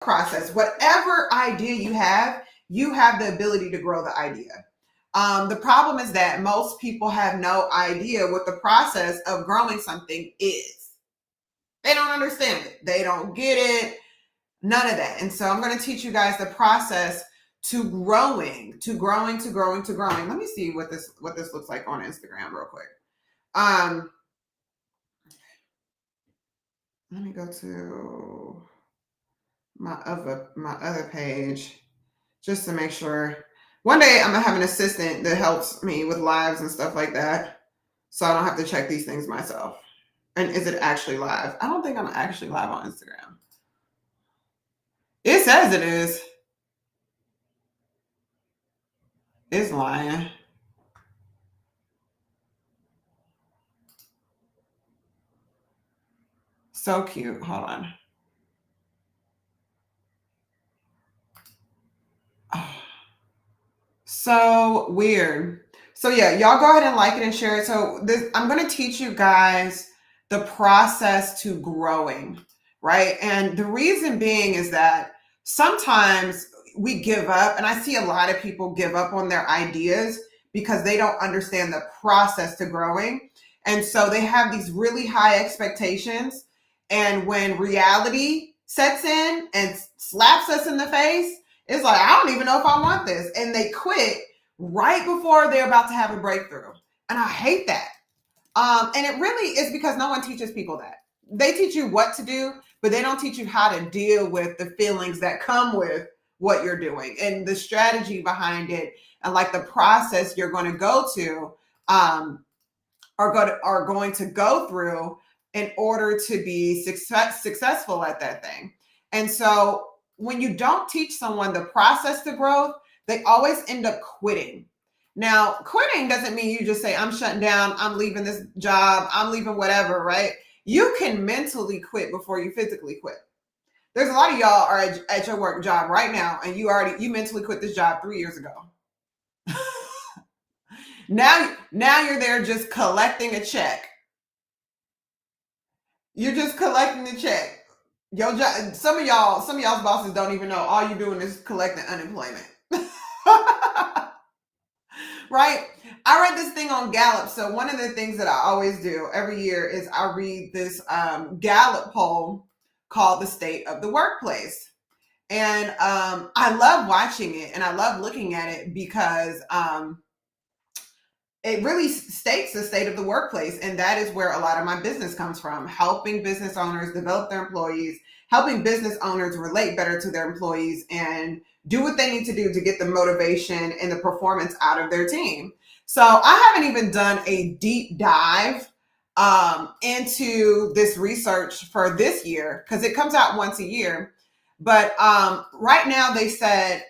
process. Whatever idea you have the ability to grow the idea. The problem is that most people have no idea what the process of growing something is. They don't understand it. They don't get it. None of that. And so I'm going to teach you guys the process to growing, to growing, to growing, to growing. Let me see what this looks like on Instagram real quick. Let me go to my other page just to make sure. One day I'm gonna have an assistant that helps me with lives and stuff like that, so I don't have to check these things myself. And is it actually live? I don't think I'm actually live on Instagram. It says it is. It's lying. So cute. Hold on. Oh, so weird. So yeah, y'all go ahead and like it and share it. So I'm going to teach you guys the process to growing, right? And the reason being is that sometimes we give up, and I see a lot of people give up on their ideas because they don't understand the process to growing. And so they have these really high expectations. And when reality sets in and slaps us in the face, it's like, I don't even know if I want this. And they quit right before they're about to have a breakthrough. And I hate that. And it really is because no one teaches people that. They teach you what to do, but they don't teach you how to deal with the feelings that come with what you're doing and the strategy behind it, and like the process you're going to go to are going to go through in order to be successful at that thing. And so when you don't teach someone the process to growth, they always end up quitting. Now, quitting doesn't mean you just say, I'm shutting down, I'm leaving this job, I'm leaving whatever, right? You can mentally quit before you physically quit. There's a lot of y'all are at your work job right now, and you mentally quit this job 3 years ago. Now you're there just collecting a check. You're just collecting the check. Your job, some of y'all's bosses don't even know all you're doing is collecting unemployment. Right? I read this thing on Gallup. So one of the things that I always do every year is I read this Gallup poll called The State of the Workplace. And I love watching it and I love looking at it because it really states the state of the workplace. And that is where a lot of my business comes from, helping business owners develop their employees, helping business owners relate better to their employees and do what they need to do to get the motivation and the performance out of their team. So I haven't even done a deep dive into this research for this year because it comes out once a year. But right now they said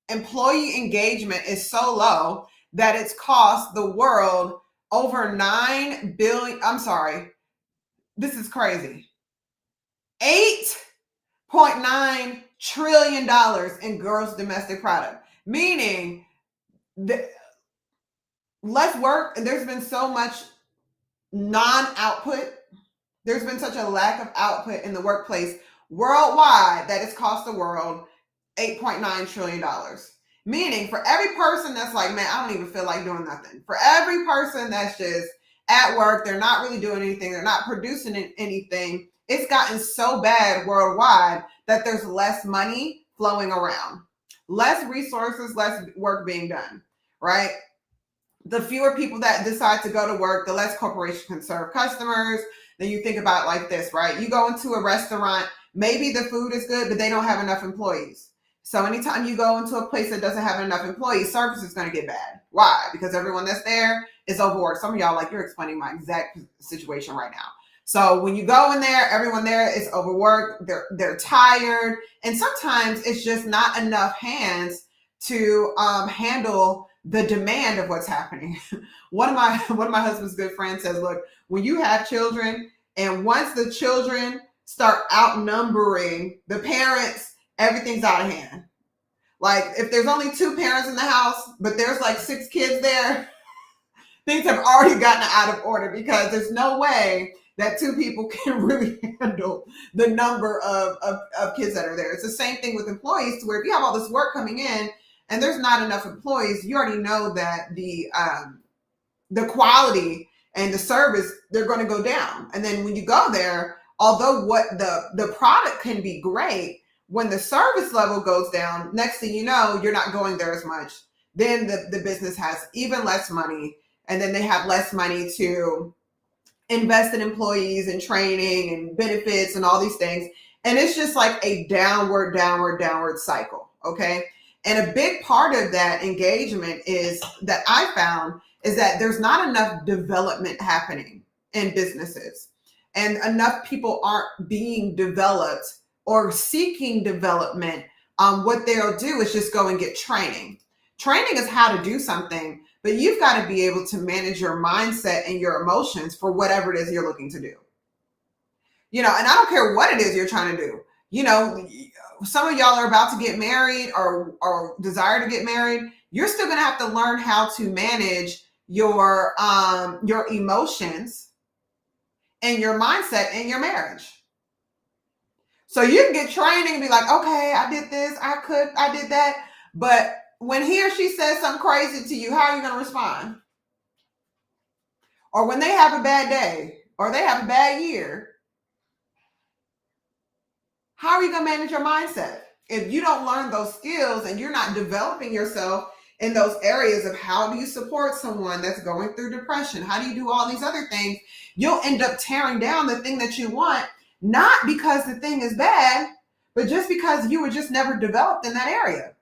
employee engagement is so low that it's cost the world over 9 billion. I'm sorry. This is crazy. $8.9 trillion in gross domestic product, meaning that less work. There's been so much non-output. There's been such a lack of output in the workplace worldwide that it's cost the world $8.9 trillion. Meaning for every person that's like, man, I don't even feel like doing nothing. For every person that's just at work, they're not really doing anything, they're not producing anything, it's gotten so bad worldwide that there's less money flowing around, less resources, less work being done, right? The fewer people that decide to go to work, the less corporations can serve customers. Then you think about it like this, right? You go into a restaurant, maybe the food is good, but they don't have enough employees. So anytime you go into a place that doesn't have enough employees, service is going to get bad. Why? Because everyone that's there is overworked. Some of y'all, like, you're explaining my exact situation right now. So when you go in there, everyone there is overworked. They're tired, and sometimes it's just not enough hands to handle the demand of what's happening. One of my husband's good friends says, look, when you have children, and once the children start outnumbering the parents, everything's out of hand. Like if there's only 2 parents in the house, but there's like 6 kids there, things have already gotten out of order because there's no way that two people can really handle the number of kids that are there. It's the same thing with employees, to where if you have all this work coming in and there's not enough employees, you already know that the quality and the service, they're going to go down. And then when you go there, although what the product can be great, when the service level goes down, next thing you know, you're not going there as much. Then the business has even less money, and then they have less money to invest in employees and training and benefits and all these things. And it's just like a downward cycle. Okay. And a big part of that engagement is that I found is that there's not enough development happening in businesses, and enough people aren't being developed or seeking development. What they'll do is just go and get training. Training is how to do something, but you've got to be able to manage your mindset and your emotions for whatever it is you're looking to do. And I don't care what it is you're trying to do. Some of y'all are about to get married or desire to get married. You're still going to have to learn how to manage your emotions and your mindset in your marriage. So you can get training and be like, okay, I did this, I did that. But when he or she says something crazy to you, how are you going to respond? Or when they have a bad day or they have a bad year, how are you going to manage your mindset? If you don't learn those skills and you're not developing yourself in those areas of how do you support someone that's going through depression? How do you do all these other things? You'll end up tearing down the thing that you want, not because the thing is bad, but just because you were just never developed in that area.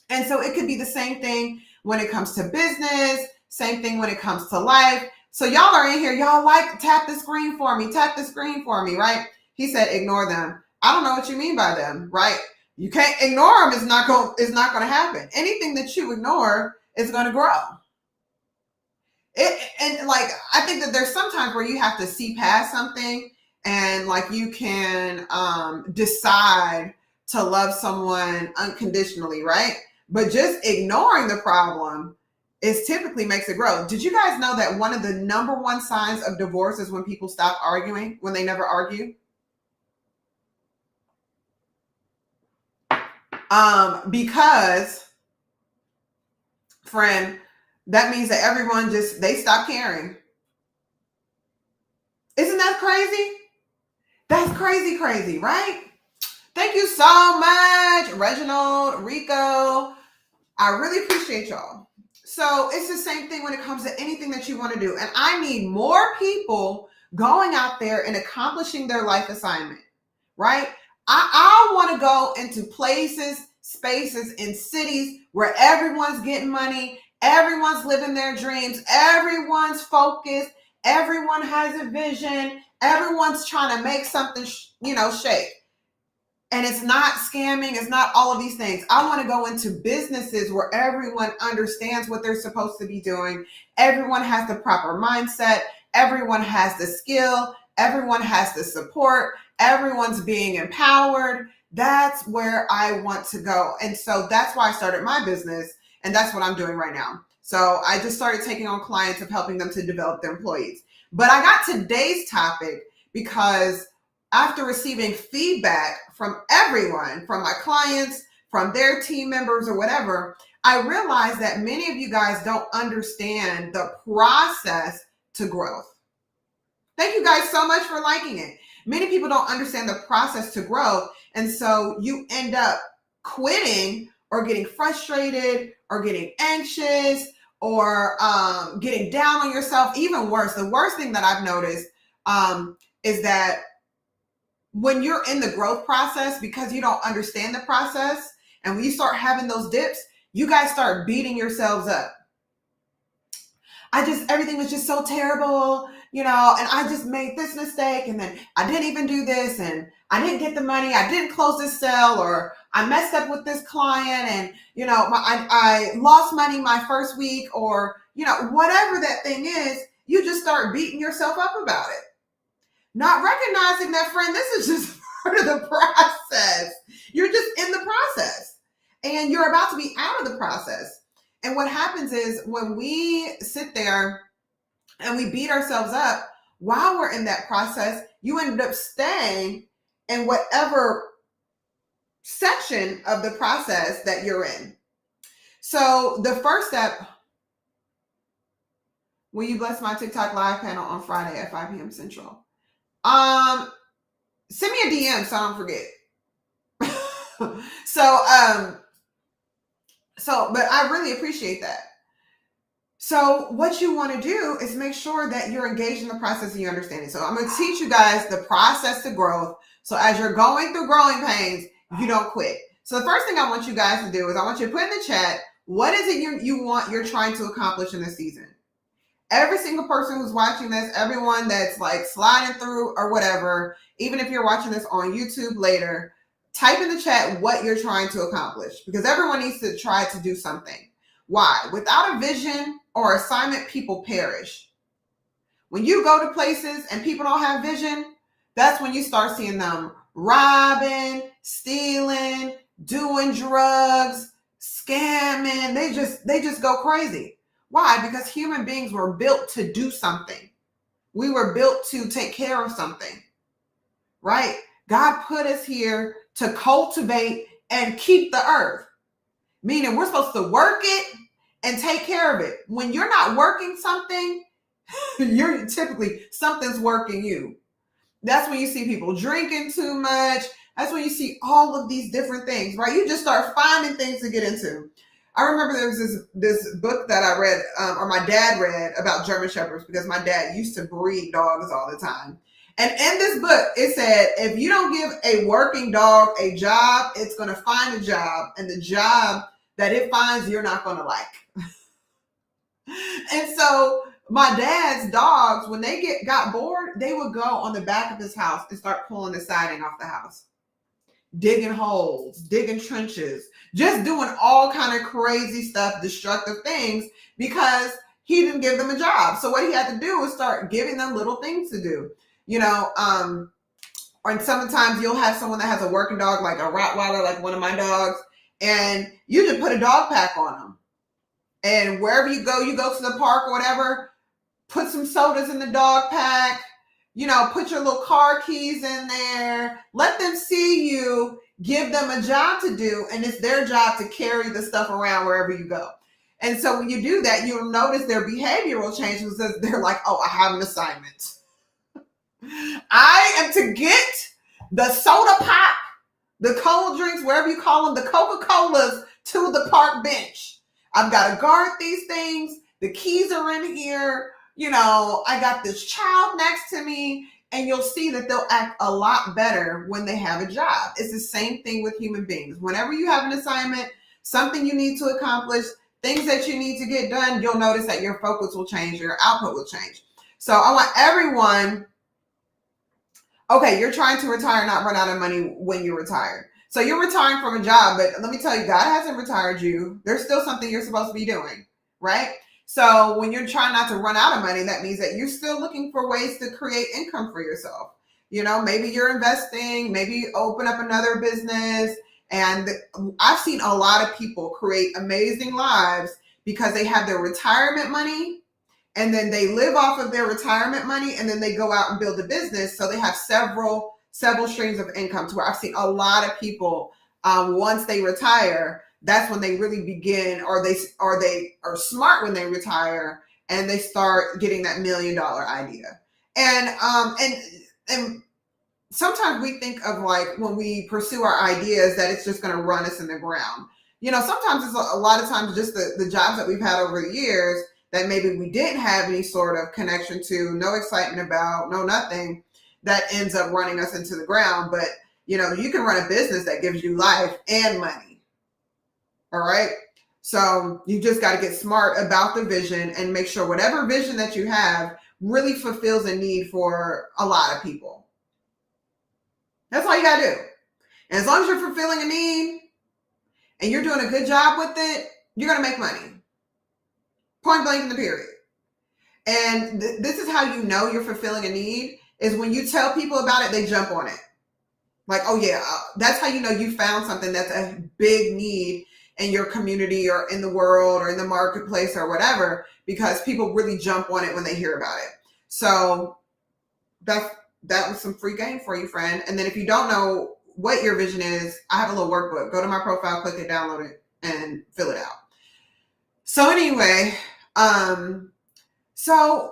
And so it could be the same thing when it comes to business, same thing when it comes to life. So y'all are in here, y'all like, tap the screen for me, right? He said, ignore them. I don't know what you mean by them, right? You can't ignore them. It's not going to happen. Anything that you ignore is going to grow. And I think that there's sometimes where you have to see past something, and like you can decide to love someone unconditionally, right? But just ignoring the problem typically makes it grow. Did you guys know that one of the number one signs of divorce is when people stop arguing, when they never argue? Because, friend, that means that everyone they stop caring. Isn't that crazy? That's crazy, right? Thank you so much, Reginald, Rico. I really appreciate y'all. So it's the same thing when it comes to anything that you want to do. And I need more people going out there and accomplishing their life assignment, right? I want to go into places, spaces, in cities where everyone's getting money, everyone's living their dreams, everyone's focused, everyone has a vision, everyone's trying to make something, shake. And it's not scamming, it's not all of these things. I want to go into businesses where everyone understands what they're supposed to be doing. Everyone has the proper mindset, everyone has the skill, everyone has the support, everyone's being empowered. That's where I want to go. And so that's why I started my business, and that's what I'm doing right now. So I just started taking on clients of helping them to develop their employees. But I got today's topic because after receiving feedback from everyone, from my clients, from their team members or whatever, I realized that many of you guys don't understand the process to growth. Thank you guys so much for liking it. Many people don't understand the process to growth. And so you end up quitting or getting frustrated or getting anxious or getting down on yourself. Even worse, the worst thing that I've noticed is that when you're in the growth process, because you don't understand the process, and when you start having those dips, you guys start beating yourselves up. Everything was just so terrible, and I just made this mistake, and then I didn't even do this, and I didn't get the money, I didn't close this sale, or I messed up with this client, and, I lost money my first week, or, whatever that thing is, you just start beating yourself up about it. Not recognizing that, friend, this is just part of the process. You're just in the process, and you're about to be out of the process. And what happens is when we sit there and we beat ourselves up, while we're in that process, you ended up staying in whatever section of the process that you're in. So the first step, will you bless my TikTok live panel on Friday at 5 p.m. Central? Send me a DM so I don't forget. But I really appreciate that. So what you want to do is make sure that you're engaged in the process and you understand it. So I'm going to teach you guys the process to growth. So as you're going through growing pains, you don't quit. So the first thing I want you guys to do is I want you to put in the chat, what is it you're trying to accomplish in this season? Every single person who's watching this, everyone that's like sliding through or whatever, even if you're watching this on YouTube later, type in the chat what you're trying to accomplish, because everyone needs to try to do something. Why? Without a vision or assignment, people perish. When you go to places and people don't have vision, that's when you start seeing them robbing, stealing, doing drugs, scamming. They just go crazy. Why? Because human beings were built to do something. We were built to take care of something, right? God put us here to cultivate and keep the earth. Meaning we're supposed to work it and take care of it. When you're not working something, you're typically, something's working you. That's when you see people drinking too much. That's when you see all of these different things, right? You just start finding things to get into. I remember there was this book that I read, or my dad read, about German Shepherds, because my dad used to breed dogs all the time. And in this book, it said, if you don't give a working dog a job, it's going to find a job. And the job that it finds, you're not going to like. And so my dad's dogs, when they got bored, they would go on the back of his house and start pulling the siding off the house, digging holes, digging trenches, just doing all kind of crazy stuff, destructive things, because he didn't give them a job. So what he had to do was start giving them little things to do, or sometimes you'll have someone that has a working dog, like a Rottweiler, like one of my dogs, and you just put a dog pack on them. And wherever you go to the park or whatever, put some sodas in the dog pack, put your little car keys in there, let them see you, give them a job to do, and it's their job to carry the stuff around wherever you go. And so when you do that, you'll notice their behavioral changes, because they're like, oh, I have an assignment. I am to get the soda pop, the cold drinks, wherever you call them, the Coca-Colas, to the park bench. I've got to guard these things. The keys are in here. I got this child next to me, and you'll see that they'll act a lot better when they have a job. It's the same thing with human beings. Whenever you have an assignment, something you need to accomplish, things that you need to get done, you'll notice that your focus will change, your output will change. So I want everyone, okay, you're trying to retire, not run out of money when you're retired. So you're retiring from a job, but let me tell you, God hasn't retired you. There's still something you're supposed to be doing, right? So when you're trying not to run out of money, that means that you're still looking for ways to create income for yourself. Maybe you're investing, maybe you open up another business. And I've seen a lot of people create amazing lives because they have their retirement money, and then they live off of their retirement money, and then they go out and build a business. So they have several streams of income, to where I've seen a lot of people, once they retire, that's when they really begin, or they are smart when they retire, and they start getting that $1 million idea. And sometimes we think of, like, when we pursue our ideas, that it's just going to run us in the ground. Sometimes it's a lot of times just the jobs that we've had over the years that maybe we didn't have any sort of connection to, no excitement about, no nothing, that ends up running us into the ground. But, you can run a business that gives you life and money. All right. So you just got to get smart about the vision and make sure whatever vision that you have really fulfills a need for a lot of people. That's all you got to do. And as long as you're fulfilling a need and you're doing a good job with it, you're going to make money. Point blank in the period. And this is how you know you're fulfilling a need, is when you tell people about it, they jump on it. Like, oh yeah, that's how you know you found something that's a big need in your community or in the world or in the marketplace or whatever, because people really jump on it when they hear about it. So that was some free game for you, friend. And then if you don't know what your vision is, I have a little workbook. Go to my profile, click it, download it, and fill it out. So anyway, so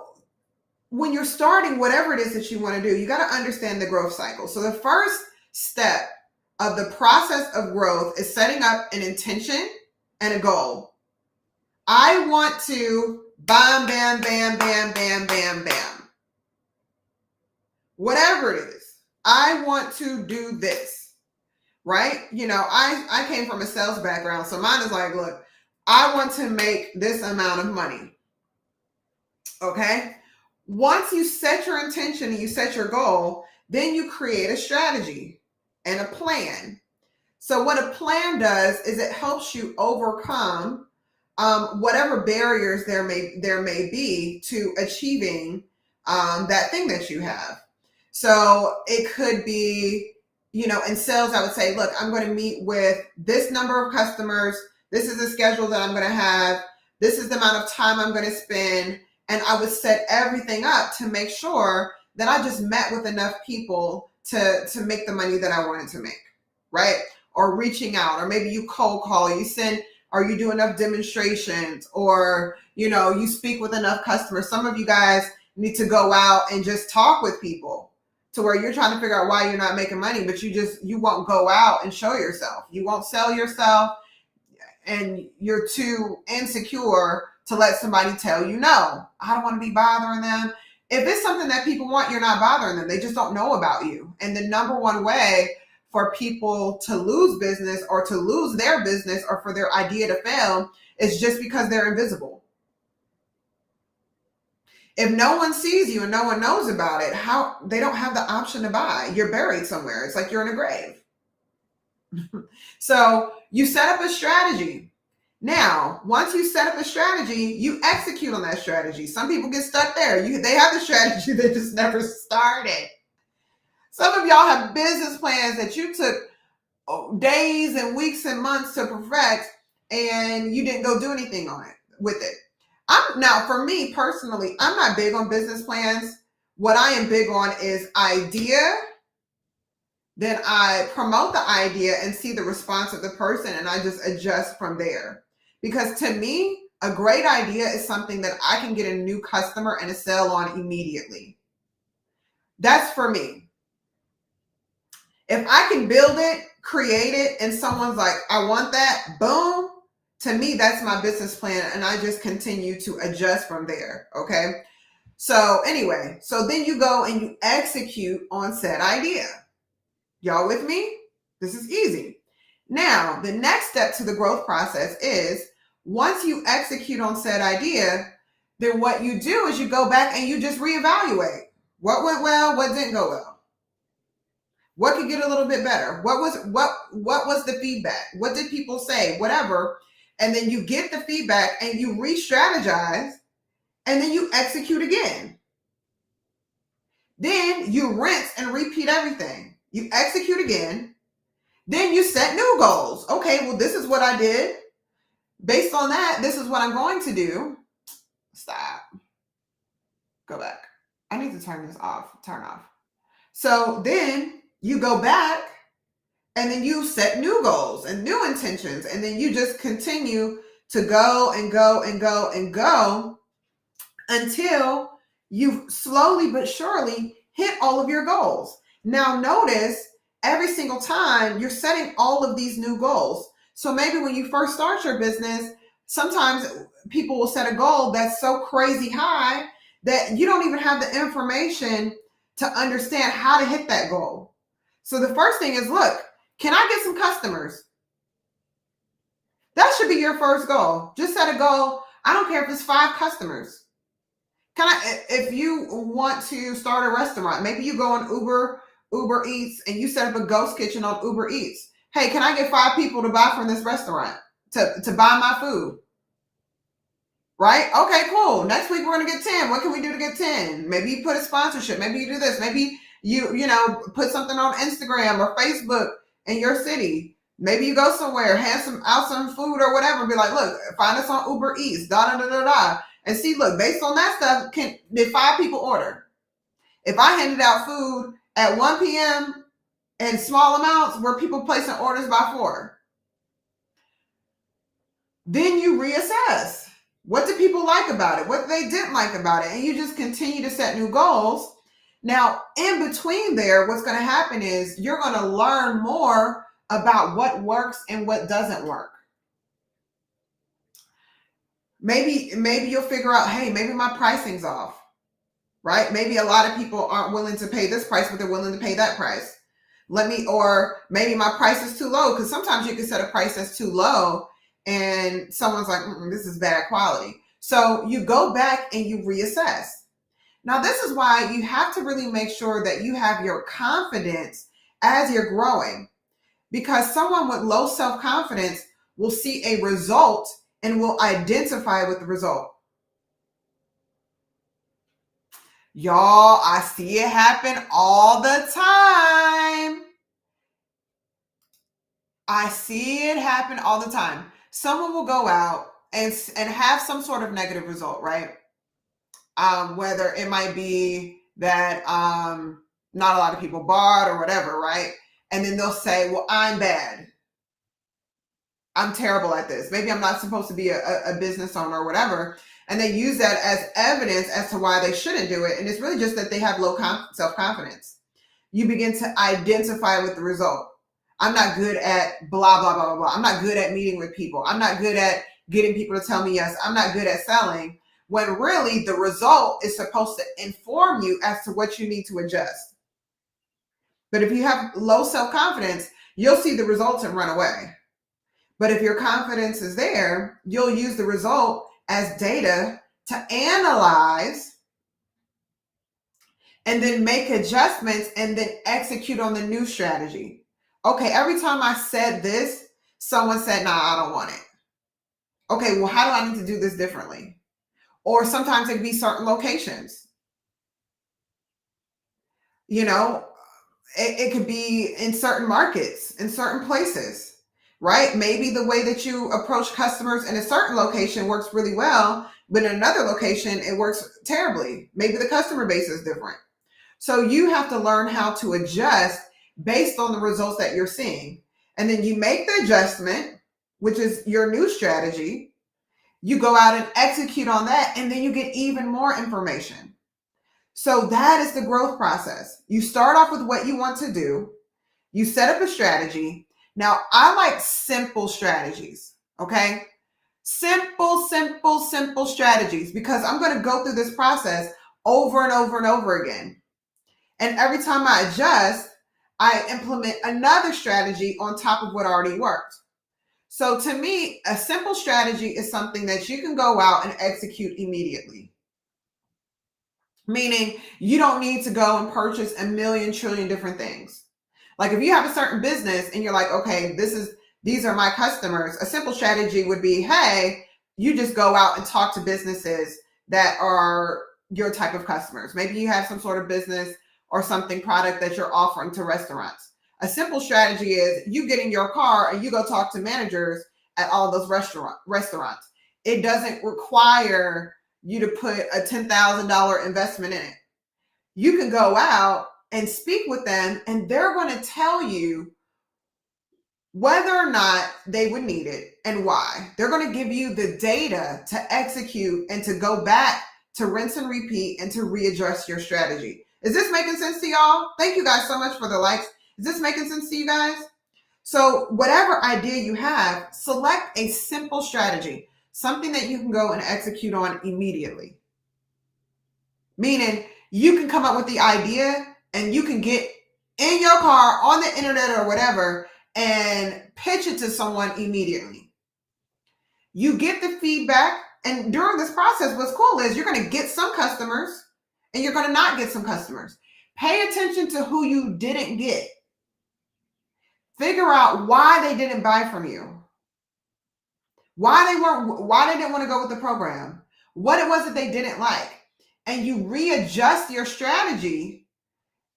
when you're starting whatever it is that you want to do, you got to understand the growth cycle. So the first step of the process of growth is setting up an intention and a goal. I want to bam, bam, bam, bam, bam, bam, bam. Whatever it is, I want to do this, right? You know, I came from a sales background. So mine is like, look, I want to make this amount of money. Okay. Once you set your intention and you set your goal, then you create a strategy and a plan. So what a plan does is it helps you overcome whatever barriers there may be to achieving that thing that you have. So it could be, you know, in sales, I would say, look, I'm going to meet with this number of customers. This is the schedule that I'm going to have. This is the amount of time I'm going to spend. And I would set everything up to make sure that I just met with enough people to make the money that I wanted to make, right? Or reaching out, or maybe you cold call, you send, or you do enough demonstrations, or, you know, you speak with enough customers. Some of you guys need to go out and just talk with people to where you're trying to figure out why you're not making money, but you won't go out and show yourself. You won't sell yourself, and you're too insecure to let somebody tell you, no, I don't want to be bothering them. If it's something that people want, you're not bothering them. They just don't know about you. And the number one way for people to lose business or to lose their business or for their idea to fail is just because they're invisible. If no one sees you and no one knows about it, how they don't have the option to buy. You're buried somewhere. It's like you're in a grave. So you set up a strategy. Now, once you set up a strategy, you execute on that strategy. Some people get stuck there. They have the strategy, they just never started. Some of y'all have business plans that you took days and weeks and months to perfect, and you didn't go do anything on it with it. Now, for me personally, I'm not big on business plans. What I am big on is idea. Then I promote the idea and see the response of the person, and I just adjust from there. Because to me, a great idea is something that I can get a new customer and a sale on immediately. That's for me. If I can build it, create it, and someone's like, I want that, boom, to me, that's my business plan. And I just continue to adjust from there. Okay. So anyway, so then you go and you execute on said idea. Y'all with me? This is easy. Now, the next step to the growth process is once you execute on said idea, then what you do is you go back and you just reevaluate. What went well? What didn't go well? What could get a little bit better? What was the feedback? What did people say? Whatever. And then you get the feedback and you re-strategize and then you execute again. Then you rinse and repeat everything. You execute again. Then you set new goals. Okay, well, this is what I did. Based on that, this is what I'm going to do. Stop. Go back. I need to turn this off. Turn off. So then you go back and then you set new goals and new intentions. And then you just continue to go and go and go and go until you slowly but surely hit all of your goals. Now notice every single time you're setting all of these new goals. So maybe when you first start your business, sometimes people will set a goal that's so crazy high that you don't even have the information to understand how to hit that goal. So the first thing is, look, can I get some customers? That should be your first goal. Just set a goal. I don't care if it's 5 customers. If you want to start a restaurant, maybe you go on Uber Eats and you set up a ghost kitchen on Uber Eats. Hey, can I get 5 people to buy from this restaurant to buy my food? Right? Okay, cool. Next week we're going to get 10. What can we do to get 10? Maybe you put a sponsorship. Maybe you do this. Maybe you put something on Instagram or Facebook in your city. Maybe you go somewhere, hand out some food or whatever, and be like, look, find us on Uber Eats, da da da da da. And see, look, based on that stuff, did 5 people order? If I handed out food at 1 p.m. in small amounts, were people placing orders by 4? Then you reassess. What do people like about it? What they didn't like about it? And you just continue to set new goals. Now, in between there, what's going to happen is you're going to learn more about what works and what doesn't work. Maybe you'll figure out, hey, maybe my pricing's off, right? Maybe a lot of people aren't willing to pay this price, but they're willing to pay that price. Or maybe my price is too low, because sometimes you can set a price that's too low and someone's like, this is bad quality. So you go back and you reassess. Now, this is why you have to really make sure that you have your confidence as you're growing, because someone with low self-confidence will see a result and will identify with the result. Y'all, I see it happen all the time. I see it happen all the time. Someone will go out and have some sort of negative result, right? Whether it might be that not a lot of people bought or whatever, right? And then they'll say, well, I'm bad. I'm terrible at this. Maybe I'm not supposed to be a business owner or whatever. And they use that as evidence as to why they shouldn't do it. And it's really just that they have low self-confidence. You begin to identify with the result. I'm not good at blah, blah, blah, blah, blah. I'm not good at meeting with people. I'm not good at getting people to tell me yes. I'm not good at selling. When really the result is supposed to inform you as to what you need to adjust. But if you have low self-confidence, you'll see the results and run away. But if your confidence is there, you'll use the result as data to analyze and then make adjustments and then execute on the new strategy. Okay, every time I said this, someone said, nah, I don't want it. Okay, well, how do I need to do this differently? Or sometimes it could be certain locations. You know, it could be in certain markets, in certain places, right? Maybe the way that you approach customers in a certain location works really well, but in another location, it works terribly. Maybe the customer base is different. So you have to learn how to adjust based on the results that you're seeing. And then you make the adjustment, which is your new strategy. You go out and execute on that, and then you get even more information. So that is the growth process. You start off with what you want to do. You set up a strategy. Now, I like simple strategies, okay? Simple strategies, because I'm going to go through this process over and over and over again. And every time I adjust, I implement another strategy on top of what already worked. So to me, a simple strategy is something that you can go out and execute immediately. Meaning you don't need to go and purchase a million trillion different things. Like if you have a certain business and you're like, okay, these are my customers. A simple strategy would be, hey, you just go out and talk to businesses that are your type of customers. Maybe you have some sort of business or something product that you're offering to restaurants. A simple strategy is you get in your car and you go talk to managers at all those restaurants. It doesn't require you to put a $10,000 investment in it. You can go out and speak with them, and they're going to tell you whether or not they would need it and why. They're going to give you the data to execute and to go back to rinse and repeat and to readjust your strategy. Is this making sense to y'all? Thank you guys so much for the likes. Is this making sense to you guys? So whatever idea you have, select a simple strategy, something that you can go and execute on immediately. Meaning you can come up with the idea and you can get in your car, on the internet or whatever, and pitch it to someone immediately. You get the feedback, and during this process, what's cool is you're going to get some customers and you're going to not get some customers. Pay attention to who you didn't get. Figure out why they didn't buy from you. Why they didn't want to go with the program. What it was that they didn't like. And you readjust your strategy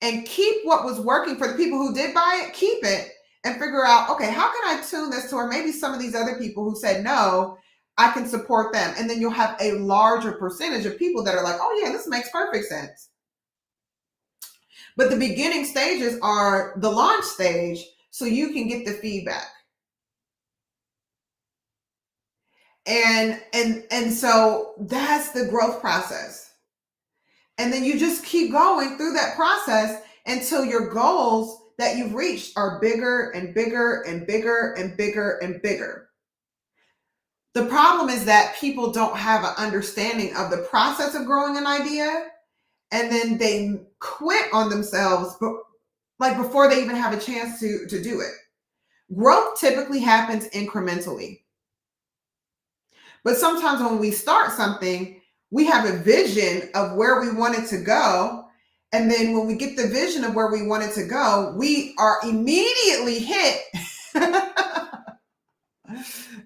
and keep what was working for the people who did buy it, keep it, and figure out, okay, how can I tune this to where maybe some of these other people who said no, I can support them. And then you'll have a larger percentage of people that are like, oh yeah, this makes perfect sense. But the beginning stages are the launch stage, so you can get the feedback. And so that's the growth process. And then you just keep going through that process until your goals that you've reached are bigger and bigger and bigger and bigger and bigger. The problem is that people don't have an understanding of the process of growing an idea, and then they quit on themselves, but like before they even have a chance to do it. Growth typically happens incrementally. But sometimes when we start something, we have a vision of where we want it to go. And then when we get the vision of where we want it to go, we are immediately hit.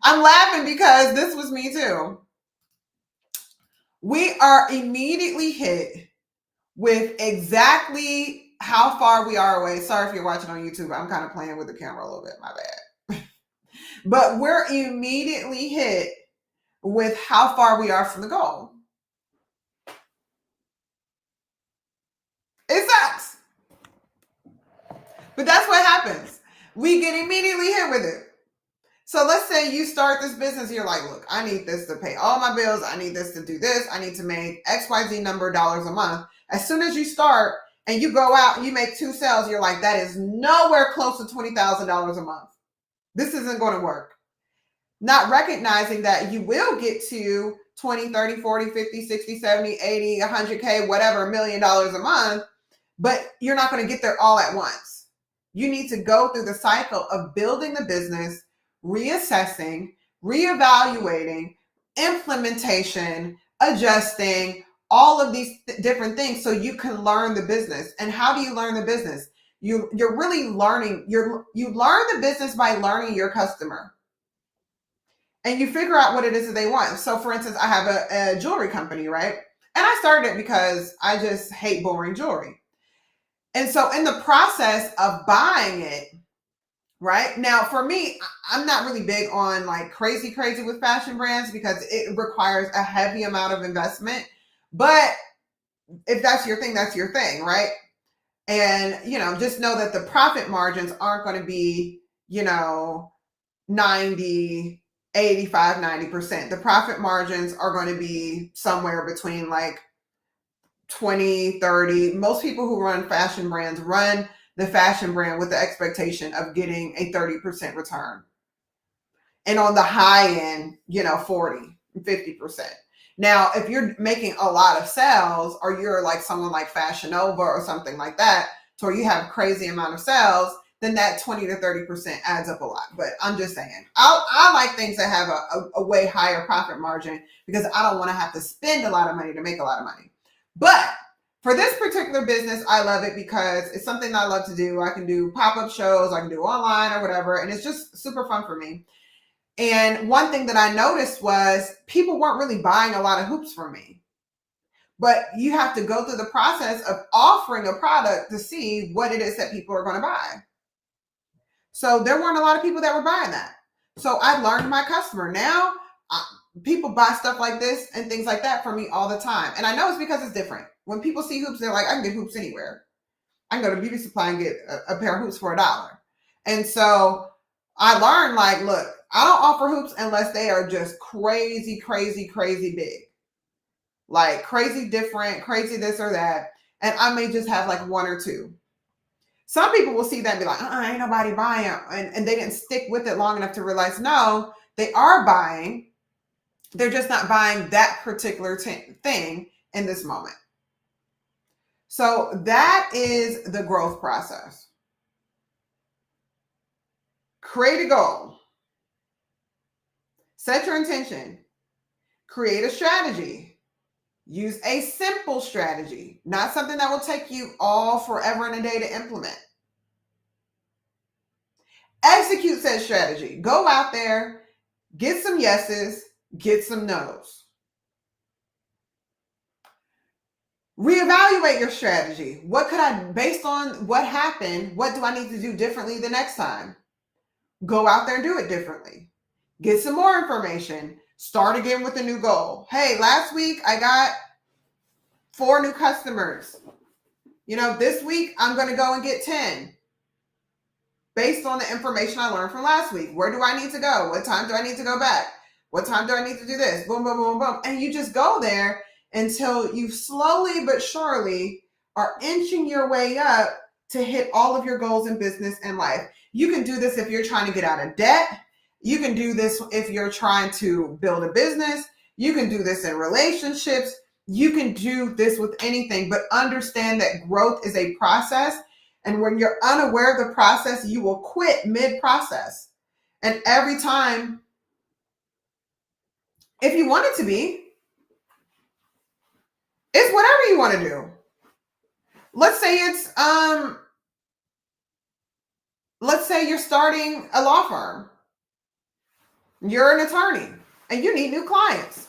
I'm laughing because this was me too. We are immediately hit with exactly how far we are away. Sorry if you're watching on YouTube. I'm kind of playing with the camera a little bit. My bad. But we're immediately hit with how far we are from the goal. It sucks. But that's what happens. We get immediately hit with it. So let's say you start this business. You're like, look, I need this to pay all my bills. I need this to do this. I need to make XYZ number of dollars a month. As soon as you start and you go out and you make 2 sales, you're like, that is nowhere close to $20,000 a month. This isn't going to work. Not recognizing that you will get to 20, 30, 40, 50, 60, 70, 80, 100K, whatever, $1 million a month, but you're not going to get there all at once. You need to go through the cycle of building the business, reassessing, reevaluating, implementation, adjusting, all of these different things so you can learn the business. And how do you learn the business? You're really learning. You learn the business by learning your customer. And you figure out what it is that they want. So for instance, I have a jewelry company, right? And I started it because I just hate boring jewelry. And so in the process of buying it, right? Now for me, I'm not really big on like crazy with fashion brands because it requires a heavy amount of investment. But if that's your thing, that's your thing, right? And, just know that the profit margins aren't going to be, 90, 85, 90%. The profit margins are going to be somewhere between like 20, 30. Most people who run fashion brands run the fashion brand with the expectation of getting a 30% return. And on the high end, 40, 50%. Now, if you're making a lot of sales or you're like someone like Fashion Nova or something like that, so you have crazy amount of sales, then that 20 to 30% adds up a lot. But I'm just saying, I like things that have a way higher profit margin because I don't want to have to spend a lot of money to make a lot of money. But for this particular business, I love it because it's something I love to do. I can do pop-up shows, I can do online or whatever, and it's just super fun for me. And one thing that I noticed was people weren't really buying a lot of hoops from me. But you have to go through the process of offering a product to see what it is that people are going to buy. So there weren't a lot of people that were buying that. So I learned my customer. Now people buy stuff like this and things like that from me all the time. And I know it's because it's different. When people see hoops, they're like, I can get hoops anywhere. I can go to beauty supply and get a pair of hoops for $1. And so I learned like, look, I don't offer hoops unless they are just crazy big. Like crazy different, crazy this or that. And I may just have like 1 or 2. Some people will see that and be like, ain't nobody buying. And they didn't stick with it long enough to realize, no, they are buying. They're just not buying that particular thing in this moment. So that is the growth process. Create a goal. Set your intention. Create a strategy. Use a simple strategy, not something that will take you all forever and a day to implement. Execute said strategy. Go out there, get some yeses, get some nos. Reevaluate your strategy. What could I, based on what happened, what do I need to do differently the next time? Go out there and do it differently. Get some more information. Start again with a new goal. Hey, last week I got 4 new customers. This week I'm going to go and get 10 based on the information I learned from last week. Where do I need to go? What time do I need to go back? What time do I need to do this? Boom, boom, boom, boom. And you just go there until you slowly but surely are inching your way up to hit all of your goals in business and life. You can do this if you're trying to get out of debt. You can do this if you're trying to build a business. You can do this in relationships. You can do this with anything, but understand that growth is a process. And when you're unaware of the process, you will quit mid-process. And every time, if you want it to be, it's whatever you want to do. Let's say let's say you're starting a law firm. You're an attorney and you need new clients.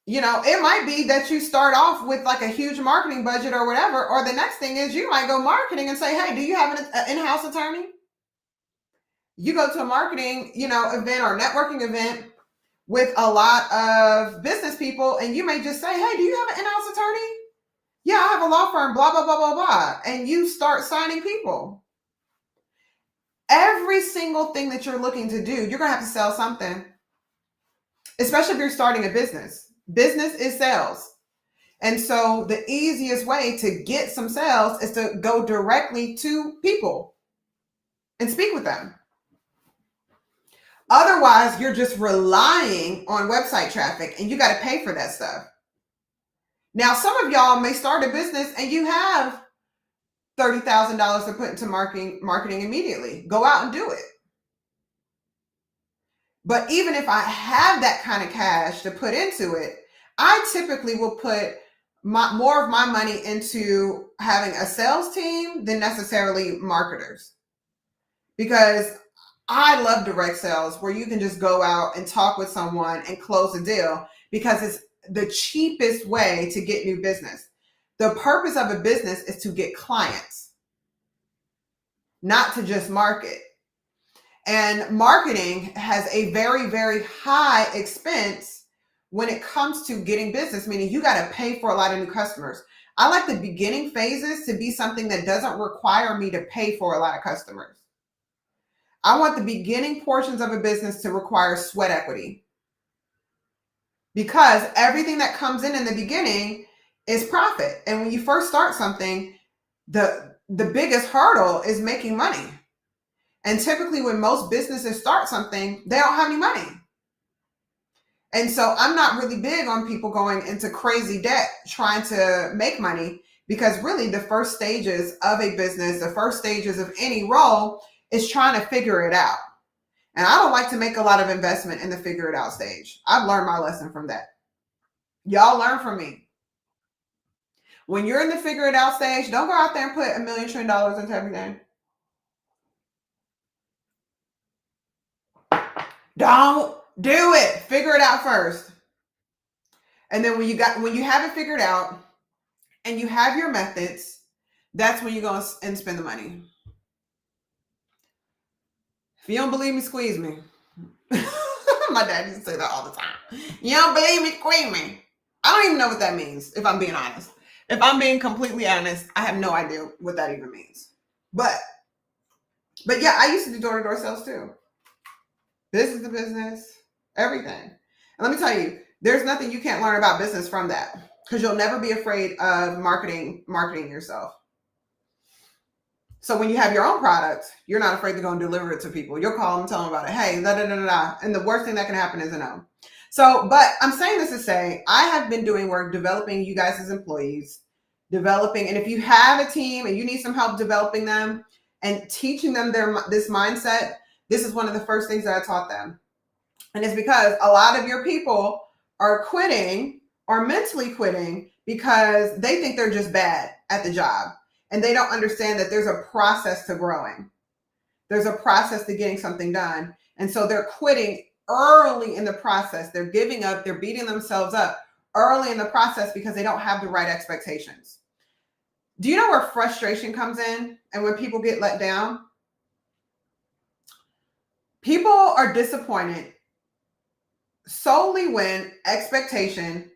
It might be that you start off with like a huge marketing budget or whatever, or the next thing is you might go marketing and say, hey, do you have an in-house attorney? You go to a marketing, event or networking event with a lot of business people, and you may just say, hey, do you have an in-house attorney? Yeah, I have a law firm, blah, blah, blah, blah, blah. And you start signing people. Every single thing that you're looking to do, you're going to have to sell something, especially if you're starting a business. Business is sales. And so the easiest way to get some sales is to go directly to people and speak with them. Otherwise, you're just relying on website traffic and you got to pay for that stuff. Now, some of y'all may start a business and you have $30,000 to put into marketing immediately. Go out and do it. But even if I have that kind of cash to put into it, I typically will put more of my money into having a sales team than necessarily marketers. Because I love direct sales where you can just go out and talk with someone and close a deal, because it's the cheapest way to get new business. The purpose of a business is to get clients, not to just market. And marketing has a very, very high expense when it comes to getting business, meaning you got to pay for a lot of new customers. I like the beginning phases to be something that doesn't require me to pay for a lot of customers. I want the beginning portions of a business to require sweat equity, because everything that comes in the beginning is profit. And when you first start something, the biggest hurdle is making money. And typically when most businesses start something, they don't have any money. And so I'm not really big on people going into crazy debt trying to make money, because really the first stages of a business, the first stages of any role is trying to figure it out. And I don't like to make a lot of investment in the figure it out stage. I've learned my lesson from that. Y'all learn from me. When you're in the figure it out stage, don't go out there and put $1 million trillion into everything. Don't do it. Figure it out first. And then when you have it figured out and you have your methods, that's when you go and spend the money. If you don't believe me, squeeze me. My dad used to say that all the time. You don't believe me, squeeze me. I don't even know what that means, if I'm being honest. If I'm being completely honest, I have no idea what that even means. But yeah, I used to do door-to-door sales too. Business to business, everything. And let me tell you, there's nothing you can't learn about business from that, because you'll never be afraid of marketing yourself. So when you have your own product, you're not afraid to go and deliver it to people. You'll call them, tell them about it. Hey, da, da, da, da, da. And the worst thing that can happen is a no. So, but I'm saying this to say, I have been doing work developing you guys as employees, and if you have a team and you need some help developing them and teaching them this mindset, this is one of the first things that I taught them. And it's because a lot of your people are quitting or mentally quitting because they think they're just bad at the job. And they don't understand that there's a process to growing. There's a process to getting something done. And so they're quitting early in the process. They're giving up. They're beating themselves up early in the process because they don't have the right expectations. Do you know where frustration comes in and when people get let down? People are disappointed solely when expectation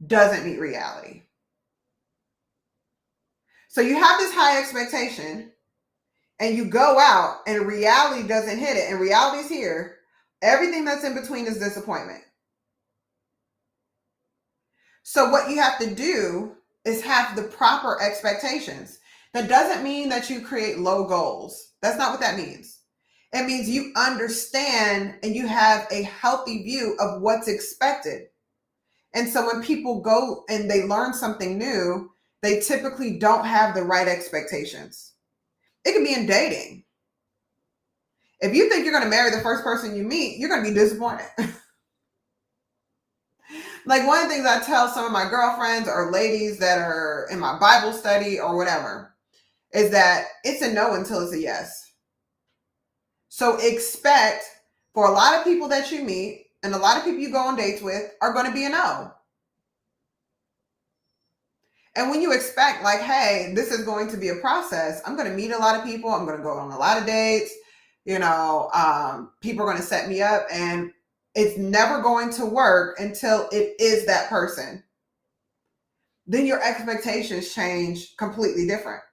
doesn't meet reality. So you have this high expectation and you go out and reality doesn't hit it, and reality's here. Everything that's in between is disappointment. So what you have to do is have the proper expectations. That doesn't mean that you create low goals. That's not what that means. It means you understand and you have a healthy view of what's expected. And so when people go and they learn something new, they typically don't have the right expectations. It can be in dating. If you think you're going to marry the first person you meet, you're going to be disappointed. Like, one of the things I tell some of my girlfriends or ladies that are in my Bible study or whatever is that it's a no until it's a yes. So expect, for a lot of people that you meet and a lot of people you go on dates with are going to be a no. And when you expect, like, hey, this is going to be a process, I'm going to meet a lot of people, I'm going to go on a lot of dates, people are going to set me up, and it's never going to work until it is that person. Then your expectations change completely different.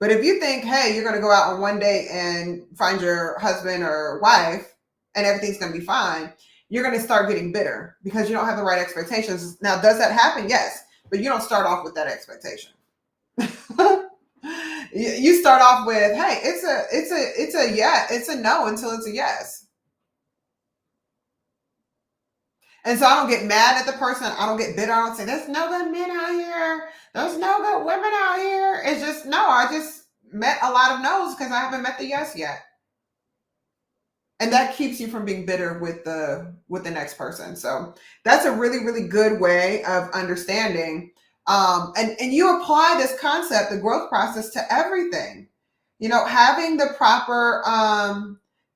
But if you think, hey, you're going to go out on one date and find your husband or wife and everything's going to be fine, you're going to start getting bitter because you don't have the right expectations. Now, does that happen? Yes. But you don't start off with that expectation. You start off with, hey, it's a no until it's a yes. And so I don't get mad at the person. I don't get bitter. I don't say, there's no good men out here. There's no good women out here. It's just, no, I just met a lot of no's because I haven't met the yes yet. And that keeps you from being bitter with the next person. So that's a really, really good way of understanding. And you apply this concept, the growth process, to everything. Having the proper,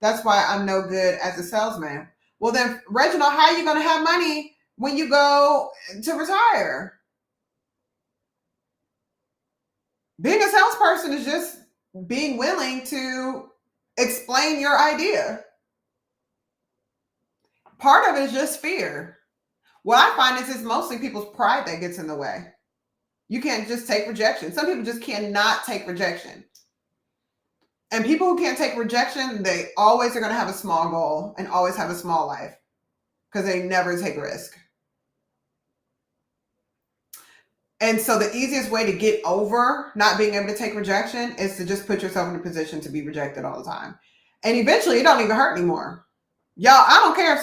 that's why I'm no good as a salesman. Well, then, Reginald, how are you going to have money when you go to retire? Being a salesperson is just being willing to explain your idea. Part of it is just fear. What I find is it's mostly people's pride that gets in the way. You can't just take rejection. Some people just cannot take rejection. And people who can't take rejection, they always are going to have a small goal and always have a small life because they never take risk. And so the easiest way to get over not being able to take rejection is to just put yourself in a position to be rejected all the time. And eventually it don't even hurt anymore. Y'all, I don't care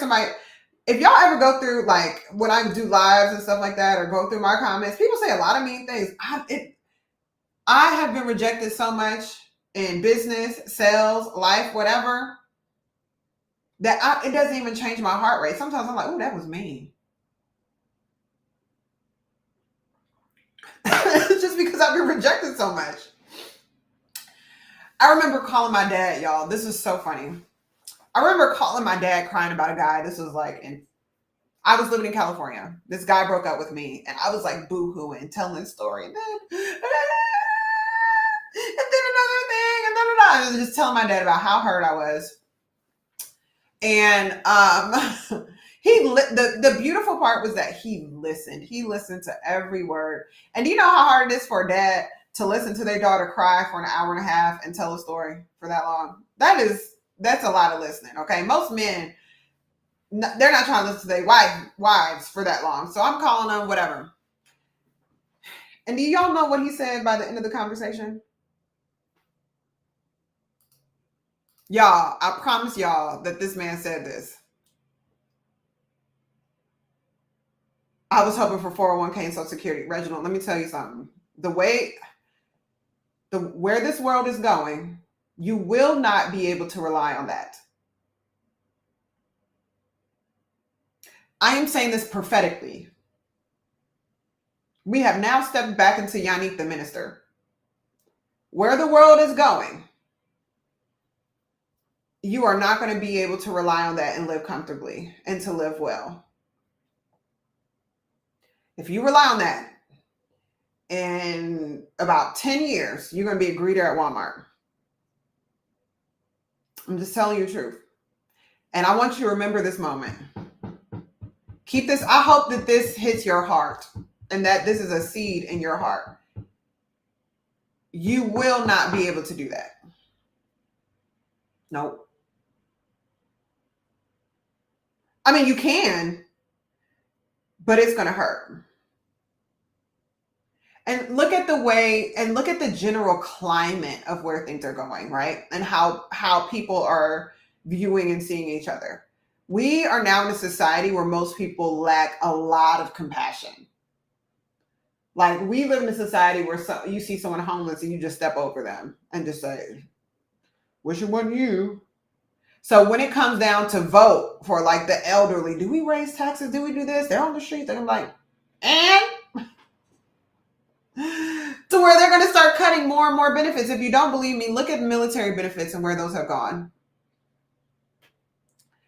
if y'all ever go through, like, when I do lives and stuff like that, or go through my comments, people say a lot of mean things. I have been rejected so much in business, sales, life, whatever, that it doesn't even change my heart rate. Sometimes I'm like, oh, that was mean. It's just because I've been rejected so much. I remember calling my dad, y'all. This is so funny. I remember calling my dad crying about a guy. This was like I was living in California. This guy broke up with me, and I was like boo-hooing, telling this story, and then another thing, and I was just telling my dad about how hurt I was. And the beautiful part was that he listened. He listened to every word. And do you know how hard it is for a dad to listen to their daughter cry for an hour and a half and tell a story for that long? That's a lot of listening. Okay, most men, they're not trying to listen to their wives for that long. So I'm calling them, whatever. And do y'all know what he said by the end of the conversation? Y'all, I promise y'all that this man said this. I was hoping for 401k and Social Security. Reginald, let me tell you something. Where this world is going, you will not be able to rely on that. I am saying this prophetically. We have now stepped back into Yannick the minister. Where the world is going, you are not going to be able to rely on that and live comfortably and to live well. If you rely on that, in about 10 years, you're going to be a greeter at Walmart. I'm just telling you the truth. And I want you to remember this moment. Keep this. I hope that this hits your heart and that this is a seed in your heart. You will not be able to do that. Nope. I mean, you can, but it's going to hurt. And look at the general climate of where things are going, right? And how people are viewing and seeing each other. We are now in a society where most people lack a lot of compassion. Like, we live in a society where you see someone homeless and you just step over them and just say, wish it wasn't you. So when it comes down to vote for like the elderly, do we raise taxes? Do we do this? They're on the street. They're like, and to where they're going to start cutting more and more benefits. If you don't believe me, look at military benefits and where those have gone.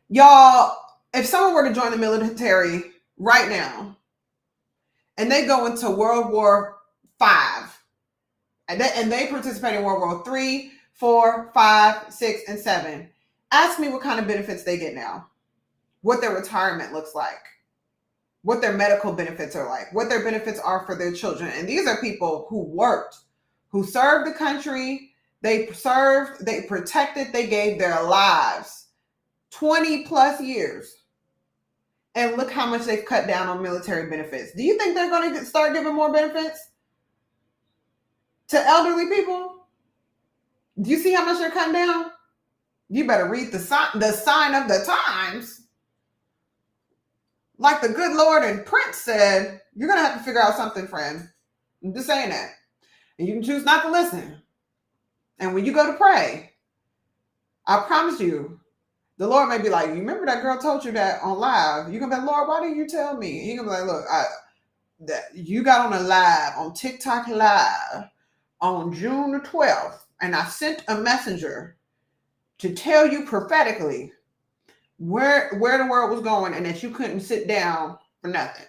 Y'all, if someone were to join the military right now and they go into World War V and they participate in World War III, 4, 5, 6, and 7, ask me what kind of benefits they get now, what their retirement looks like, what their medical benefits are like, what their benefits are for their children. And these are people who worked, who served the country, they served, they protected, they gave their lives 20 plus years. And look how much they've cut down on military benefits. Do you think they're going to start giving more benefits to elderly people? Do you see how much they're cutting down? You better read the sign of the times. Like the good Lord and Prince said, you're going to have to figure out something, friend. I'm just saying that. And you can choose not to listen. And when you go to pray, I promise you, the Lord may be like, you remember that girl told you that on live? You're going to be like, Lord, why didn't you tell me? He's going to be like, look, that you got on a live, on TikTok live, on June the 12th, and I sent a messenger to tell you prophetically where the world was going and that you couldn't sit down for nothing.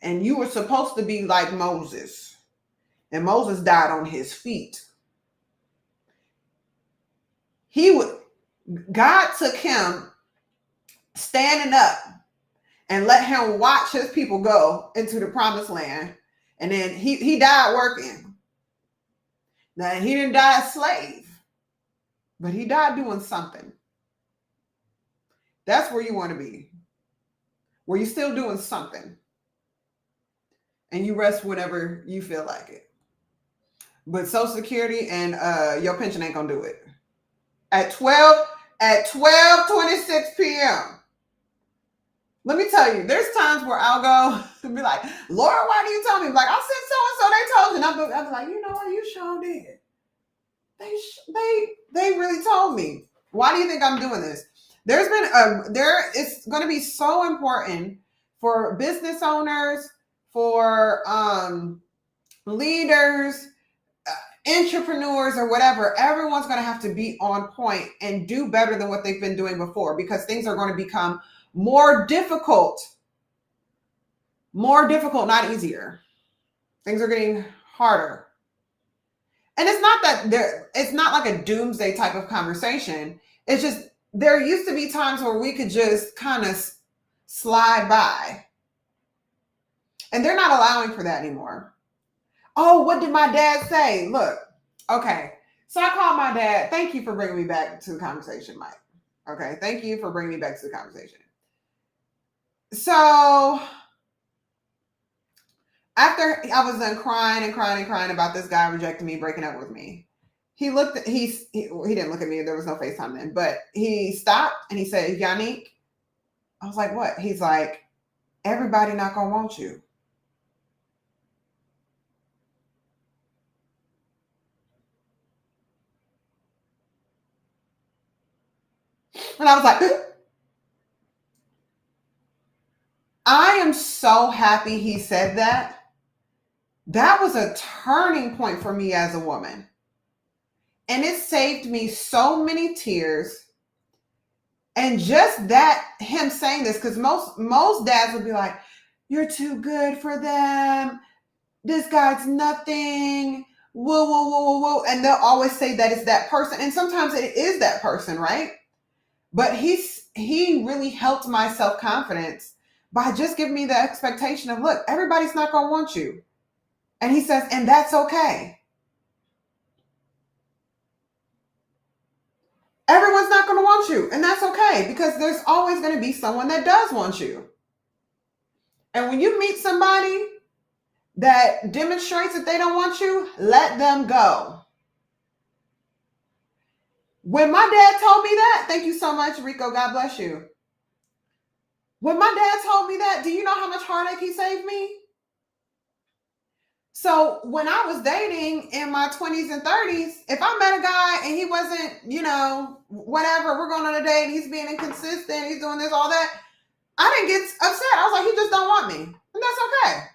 And you were supposed to be like Moses. And Moses died on his feet. God took him standing up and let him watch his people go into the promised land. And then he died working. Now, he didn't die a slave, but he died doing something. That's where you want to be, where you're still doing something. And you rest whenever you feel like it. But Social Security and your pension ain't going to do it. At 12:26 p.m. Let me tell you, there's times where I'll go and be like, Lord, why do you tell me? Like, I said so-and-so, they told you. And I'll be like, you know what? You sure did. They really told me. Why do you think I'm doing this? It's going to be so important for business owners, for leaders, entrepreneurs, or whatever. Everyone's going to have to be on point and do better than what they've been doing before, because things are going to become more difficult, not easier. Things are getting harder. And it's not like a doomsday type of conversation. It's just, there used to be times where we could just kind of slide by. And they're not allowing for that anymore. Oh, what did my dad say? Look, okay. So I called my dad. Thank you for bringing me back to the conversation, Mike. Okay, thank you for bringing me back to the conversation. So after I was done crying about this guy rejecting me, breaking up with me, he didn't look at me. There was no FaceTime then, but he stopped and he said, Yannick. I was like, what? He's like, everybody not gonna want you. And I was like, I am so happy he said that. That was a turning point for me as a woman. And it saved me so many tears. And just that, him saying this, because most dads would be like, you're too good for them. This guy's nothing. Whoa, whoa, whoa, whoa, whoa. And they'll always say that it's that person. And sometimes it is that person, right? But he really helped my self-confidence by just giving me the expectation of, look, everybody's not going to want you. And he says, and that's okay. Everyone's not going to want you, and that's okay, because there's always going to be someone that does want you. And when you meet somebody that demonstrates that they don't want you, let them go. When my dad told me that, thank you so much, Rico, God bless you. When my dad told me that, do you know how much heartache he saved me? So when I was dating in my 20s and 30s, if I met a guy and he wasn't, whatever, we're going on a date, he's being inconsistent, he's doing this, all that, I didn't get upset. I was like, he just don't want me. And that's okay.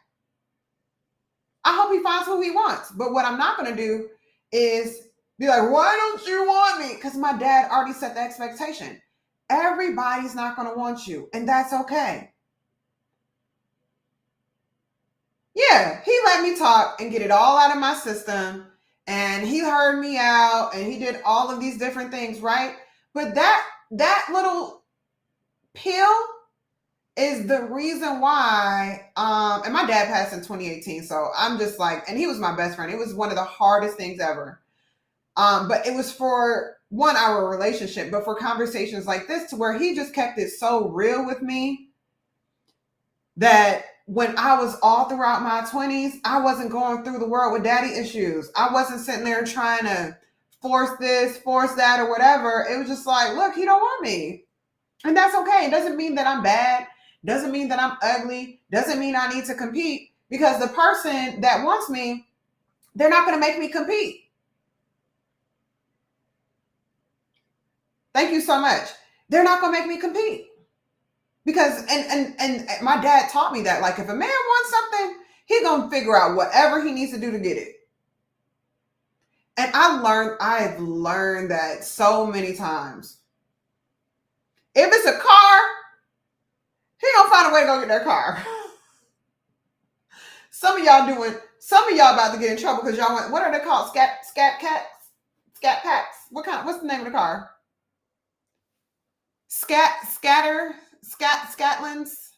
I hope he finds who he wants. But what I'm not going to do is be like, why don't you want me? Because my dad already set the expectation. Everybody's not going to want you, and that's okay. Yeah, he let me talk and get it all out of my system, and he heard me out, and he did all of these different things, right? But that little pill is the reason why, and my dad passed in 2018, so I'm just like, and he was my best friend. It was one of the hardest things ever. But it was for our relationship, but for conversations like this, to where he just kept it so real with me that when I was all throughout my 20s, I wasn't going through the world with daddy issues. I wasn't sitting there trying to force this, force that, or whatever. It was just like, look, he don't want me. And that's okay. It doesn't mean that I'm bad. Doesn't mean that I'm ugly. Doesn't mean I need to compete, because the person that wants me, they're not going to make me compete. Thank you so much. They're not going to make me compete. Because, and my dad taught me that, like, if a man wants something, he's going to figure out whatever he needs to do to get it. And I've learned that so many times. If it's a car, he going to find a way to go get their car. Some of y'all about to get in trouble because y'all went, what are they called? Scat packs? What's the name of the car? Scatlands,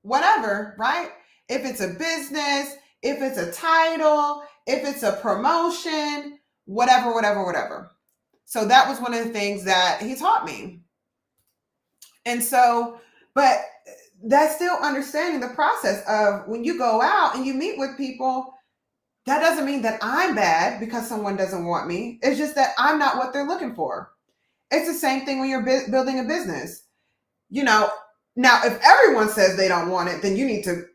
whatever, right? If it's a business, if it's a title, if it's a promotion, whatever. So that was one of the things that he taught me. And so, but that's still understanding the process of when you go out and you meet with people, that doesn't mean that I'm bad because someone doesn't want me. It's just that I'm not what they're looking for. It's the same thing when you're building a business. Now if everyone says they don't want it, then you need to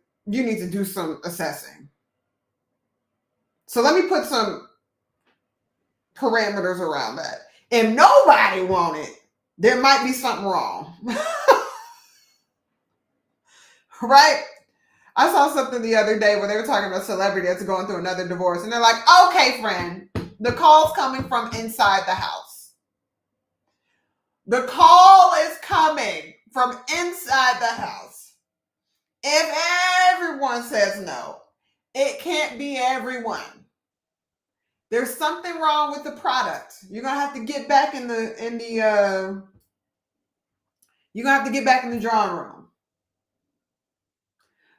do some assessing. So let me put some parameters around that. If nobody want it, there might be something wrong. Right? I saw something the other day where they were talking about a celebrity that's going through another divorce, and they're like, okay, friend, the call's coming from inside the house. The call is coming from inside the house. If everyone says no, it can't be everyone. There's something wrong with the product. You're gonna have to get back in the drawing room.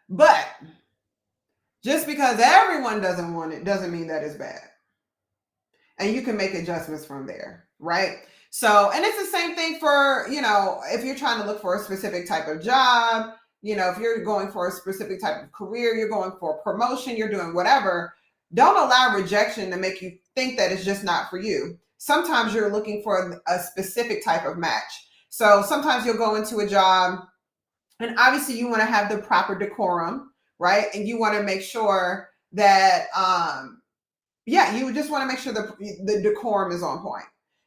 But just because everyone doesn't want it doesn't mean that it's bad. And you can make adjustments from there, right? So, and it's the same thing for, if you're trying to look for a specific type of job, if you're going for a specific type of career, you're going for a promotion, you're doing whatever, don't allow rejection to make you think that it's just not for you. Sometimes you're looking for a specific type of match. So sometimes you'll go into a job, and obviously you want to have the proper decorum, right? And you want to make sure that, you just want to make sure the decorum is on point.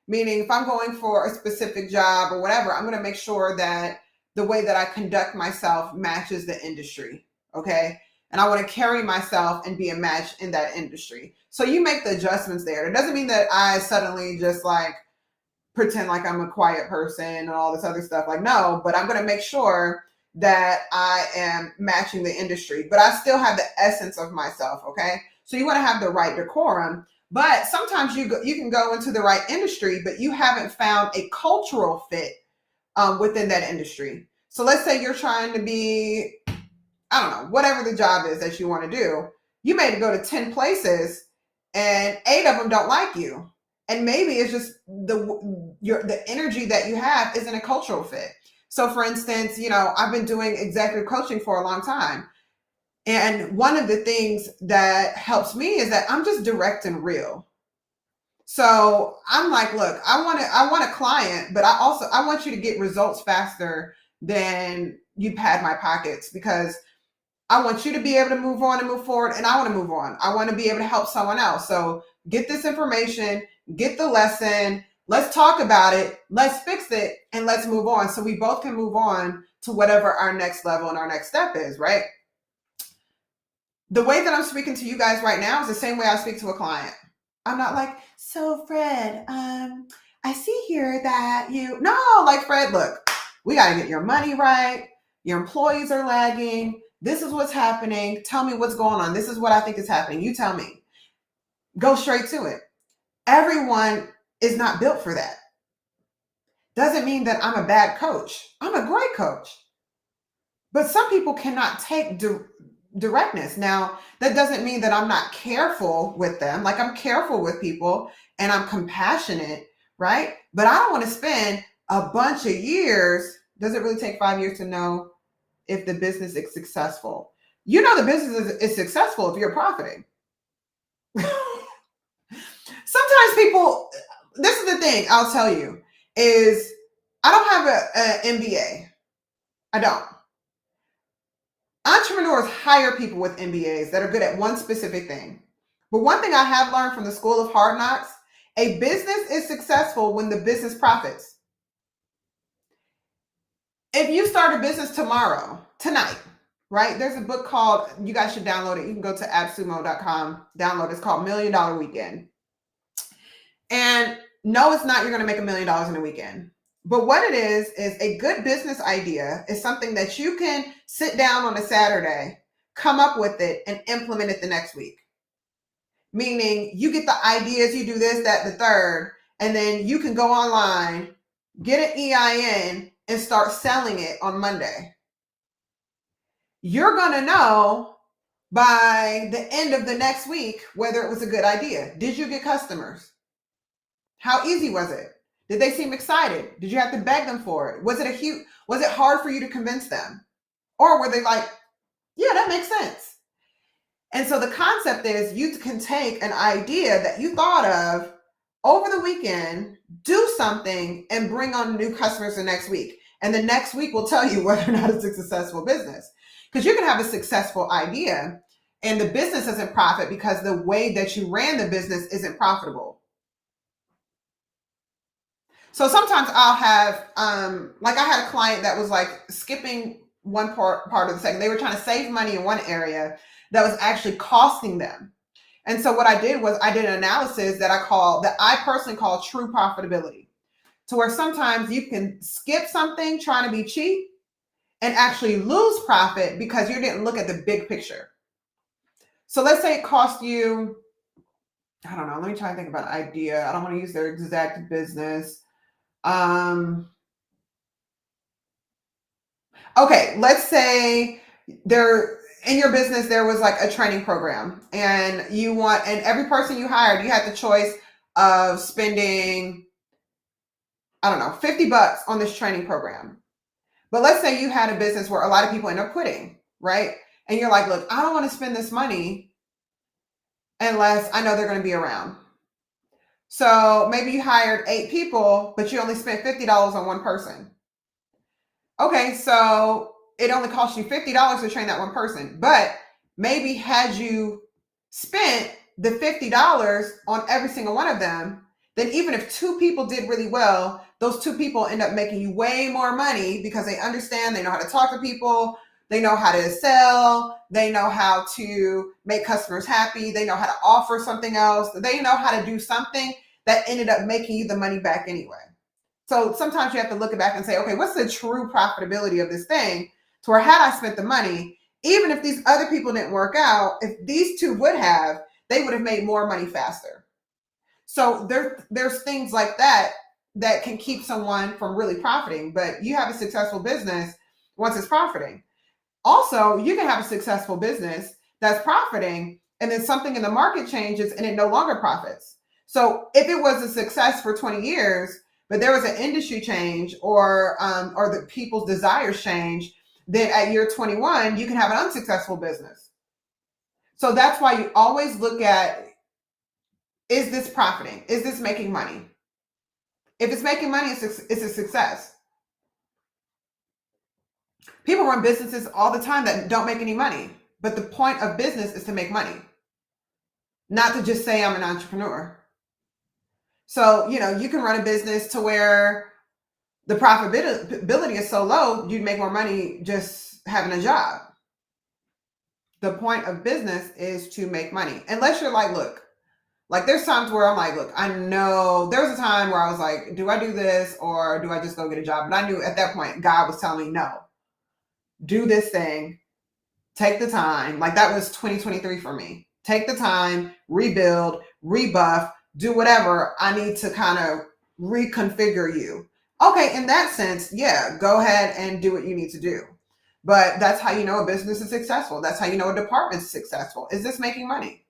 Meaning if I'm going for a specific job or whatever, I'm going to make sure that the way that I conduct myself matches the industry, okay? And I want to carry myself and be a match in that industry. So you make the adjustments there. It doesn't mean that I suddenly just like pretend like I'm a quiet person and all this other stuff. Like, no, but I'm going to make sure that I am matching the industry, but I still have the essence of myself, okay? So you want to have the right decorum, but sometimes you can go into the right industry, but you haven't found a cultural fit within that industry. So let's say you're trying to be, I don't know, whatever the job is that you want to do. You may go to 10 places and 8 of them don't like you. And maybe it's just the energy that you have isn't a cultural fit. So for instance, I've been doing executive coaching for a long time. And one of the things that helps me is that I'm just direct and real. So I'm like, look, I want a client, but I want you to get results faster than you pad my pockets, because I want you to be able to move on and move forward, and I want to move on. I want to be able to help someone else. So get this information, get the lesson, let's talk about it, let's fix it, and let's move on so we both can move on to whatever our next level and our next step is, right? The way that I'm speaking to you guys right now is the same way I speak to a client. I'm not like, so Fred, I see here that no, like, Fred, look, we got to get your money right. Your employees are lagging. This is what's happening. Tell me what's going on. This is what I think is happening. You tell me. Go straight to it. Everyone is not built for that. Doesn't mean that I'm a bad coach. I'm a great coach. But some people cannot take directness. Now, that doesn't mean that I'm not careful with them. Like, I'm careful with people and I'm compassionate, right? But I don't want to spend a bunch of years. Does it really take 5 years to know if the business is successful? The business is successful if you're profiting. Sometimes people, this is the thing I'll tell you, is I don't have an MBA. I don't. Entrepreneurs hire people with MBAs that are good at one specific thing. But one thing I have learned from the School of Hard Knocks, a business is successful when the business profits. If you start a business tonight, right? There's a book called, you guys should download it. You can go to absumo.com, download it. It's called $1 Million Weekend. And no, it's not you're going to make $1 million in a weekend. But what it is a good business idea is something that you can sit down on a Saturday, come up with it, and implement it the next week. Meaning you get the ideas, you do this, that, the third, and then you can go online, get an EIN, and start selling it on Monday. You're going to know by the end of the next week whether it was a good idea. Did you get customers? How easy was it? Did they seem excited? Did you have to beg them for it? Was it hard for you to convince them? Or were they like, yeah, that makes sense? And so the concept is you can take an idea that you thought of over the weekend, do something, and bring on new customers the next week. And the next week will tell you whether or not it's a successful business. Because you can have a successful idea and the business doesn't profit because the way that you ran the business isn't profitable. So sometimes I'll have, like, I had a client that was like skipping one part of the second. They were trying to save money in one area that was actually costing them. And so what I did was I did an analysis that I personally call true profitability, to where sometimes you can skip something trying to be cheap and actually lose profit because you didn't look at the big picture. So let's say it cost you, I don't know, let me try to think about an idea. I don't want to use their exact business. Okay, let's say in your business, there was like a training program and every person you hired, you had the choice of spending, I don't know, $50 on this training program. But let's say you had a business where a lot of people end up quitting, right? And you're like, look, I don't want to spend this money unless I know they're going to be around. So maybe you hired 8 people, but you only spent $50 on one person. Okay, so it only cost you $50 to train that one person. But maybe had you spent the $50 on every single one of them, then even if 2 people did really well, those 2 people end up making you way more money because they understand, they know how to talk to people, they know how to sell, they know how to make customers happy, they know how to offer something else, they know how to do something that ended up making you the money back anyway. So sometimes you have to look back and say, okay, what's the true profitability of this thing? To where had I spent the money, even if these other people didn't work out, if these 2 would have, they would have made more money faster. So there's things like that can keep someone from really profiting, but you have a successful business once it's profiting. Also, you can have a successful business that's profiting and then something in the market changes and it no longer profits. So if it was a success for 20 years, but there was an industry change or the people's desires change, then at year 21, you can have an unsuccessful business. So that's why you always look at, is this profiting? Is this making money? If it's making money, it's a success. People run businesses all the time that don't make any money, but the point of business is to make money, not to just say I'm an entrepreneur. So, you can run a business to where the profitability is so low, you'd make more money just having a job. The point of business is to make money. Unless you're like, look, like there's times where I'm like, look, I know there was a time where I was like, do I do this or do I just go get a job? But I knew at that point, God was telling me, no, do this thing, take the time. Like that was 2023 for me. Take the time, rebuild, rebuff, do whatever I need to kind of reconfigure you. Okay, in that sense, yeah, go ahead and do what you need to do. But that's how you know a business is successful. That's how you know a department is successful. Is this making money?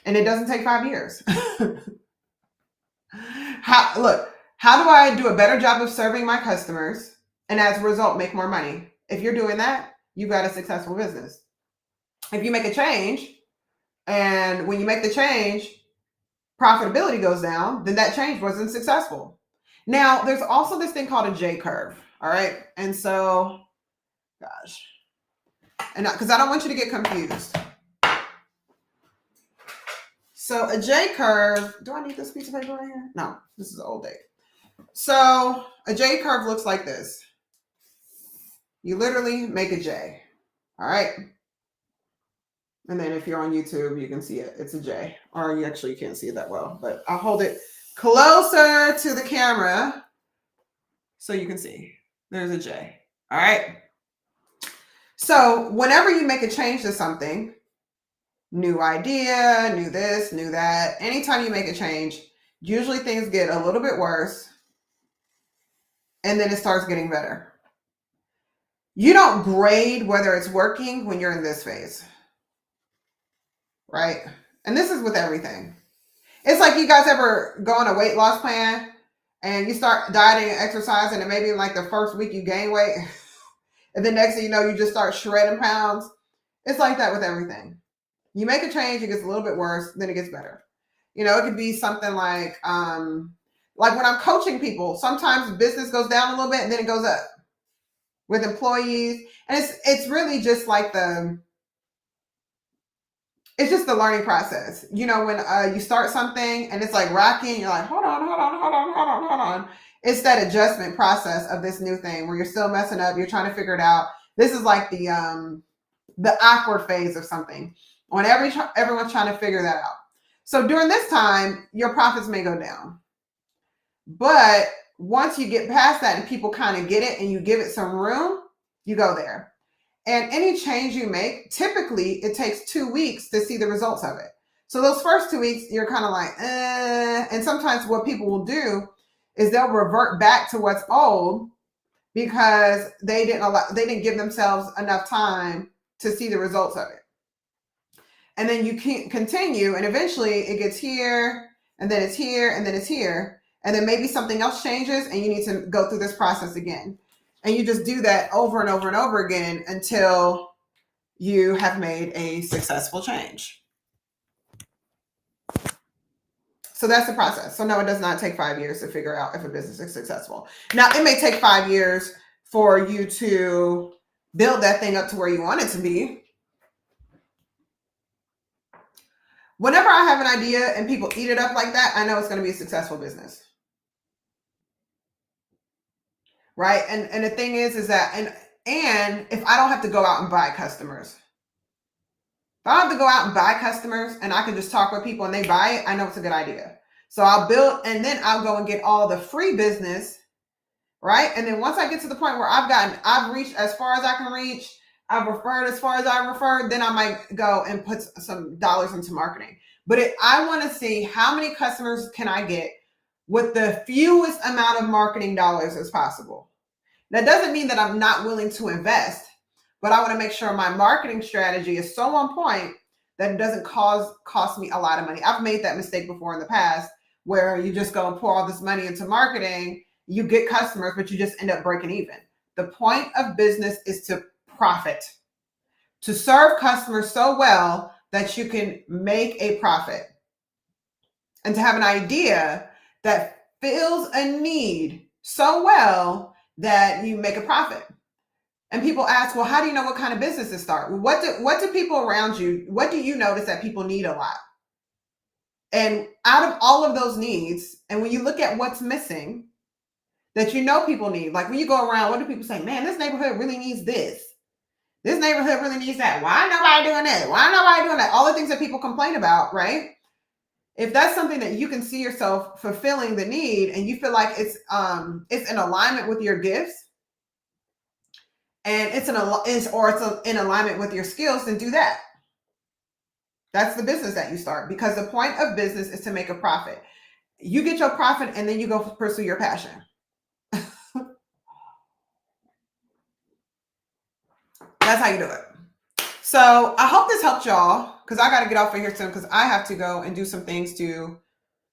And it doesn't take 5 years. How do I do a better job of serving my customers and as a result make more money? If you're doing that, you've got a successful business. If you make a change and when you make the change, profitability goes down, then that change wasn't successful. Now, there's also this thing called a J curve. All right. And so, gosh, and because I don't want you to get confused. So a J curve, do I need this piece of paper right here? No, this is an old date. So a J curve looks like this. You literally make a J. All right. And then if you're on YouTube, you can see it. It's a J. Or you actually can't see it that well, but I'll hold it closer to the camera so you can see. There's a J. All right. So whenever you make a change to something, new idea, new this, new that, anytime you make a change, usually things get a little bit worse and then it starts getting better. You don't grade whether it's working when you're in this phase, right? And this is with everything. It's like you guys ever go on a weight loss plan and you start dieting and exercising and maybe in like the first week you gain weight and the next thing you know, you just start shredding pounds. It's like that with everything. You make a change, it gets a little bit worse, then it gets better. It could be something like when I'm coaching people, sometimes business goes down a little bit and then it goes up with employees. And it's really just like it's just the learning process. When you start something and it's like rocking, you're like, hold on. It's that adjustment process of this new thing where you're still messing up. You're trying to figure it out. This is like the awkward phase of something when everyone's trying to figure that out. So during this time, your profits may go down. But once you get past that and people kind of get it and you give it some room, you go there. And any change you make, typically it takes 2 weeks to see the results of it. So those first 2 weeks, you're kind of like, and sometimes what people will do is they'll revert back to what's old because they didn't give themselves enough time to see the results of it. And then you can continue and eventually it gets here and then it's here and then it's here. And then maybe something else changes and you need to go through this process again. And you just do that over and over and over again until you have made a successful change. So that's the process. So no, it does not take 5 years to figure out if a business is successful. Now, it may take 5 years for you to build that thing up to where you want it to be. Whenever I have an idea and people eat it up like that, I know it's going to be a successful business. Right? And the thing is that, and if I don't have to go out and buy customers, if I don't have to go out and buy customers and I can just talk with people and they buy it, I know it's a good idea. So I'll build and then I'll go and get all the free business, right? And then once I get to the point where I've reached as far as I can reach, I've referred as far as I referred, then I might go and put some dollars into marketing. But I want to see how many customers can I get with the fewest amount of marketing dollars as possible. That doesn't mean that I'm not willing to invest, but I want to make sure my marketing strategy is so on point that it doesn't cost me a lot of money. I've made that mistake before in the past where you just go and pour all this money into marketing, you get customers, but you just end up breaking even. The point of business is to profit, to serve customers so well that you can make a profit, and to have an idea that fills a need so well that you make a profit. And people ask, well, how do you know what kind of business to start? What do people around you, what do you notice that people need a lot? And out of all of those needs, and when you look at what's missing that you know people need, like when you go around, what do people say? Man, this neighborhood really needs this. This neighborhood really needs that. Why nobody doing that? Why nobody doing that? All the things that people complain about, right? If that's something that you can see yourself fulfilling the need, and you feel like it's in alignment with your gifts, and it's in alignment with your skills, then do that. That's the business that you start, because the point of business is to make a profit. You get your profit, and then you go pursue your passion. That's how you do it. So I hope this helped y'all, because I got to get off of here soon, because I have to go and do some things to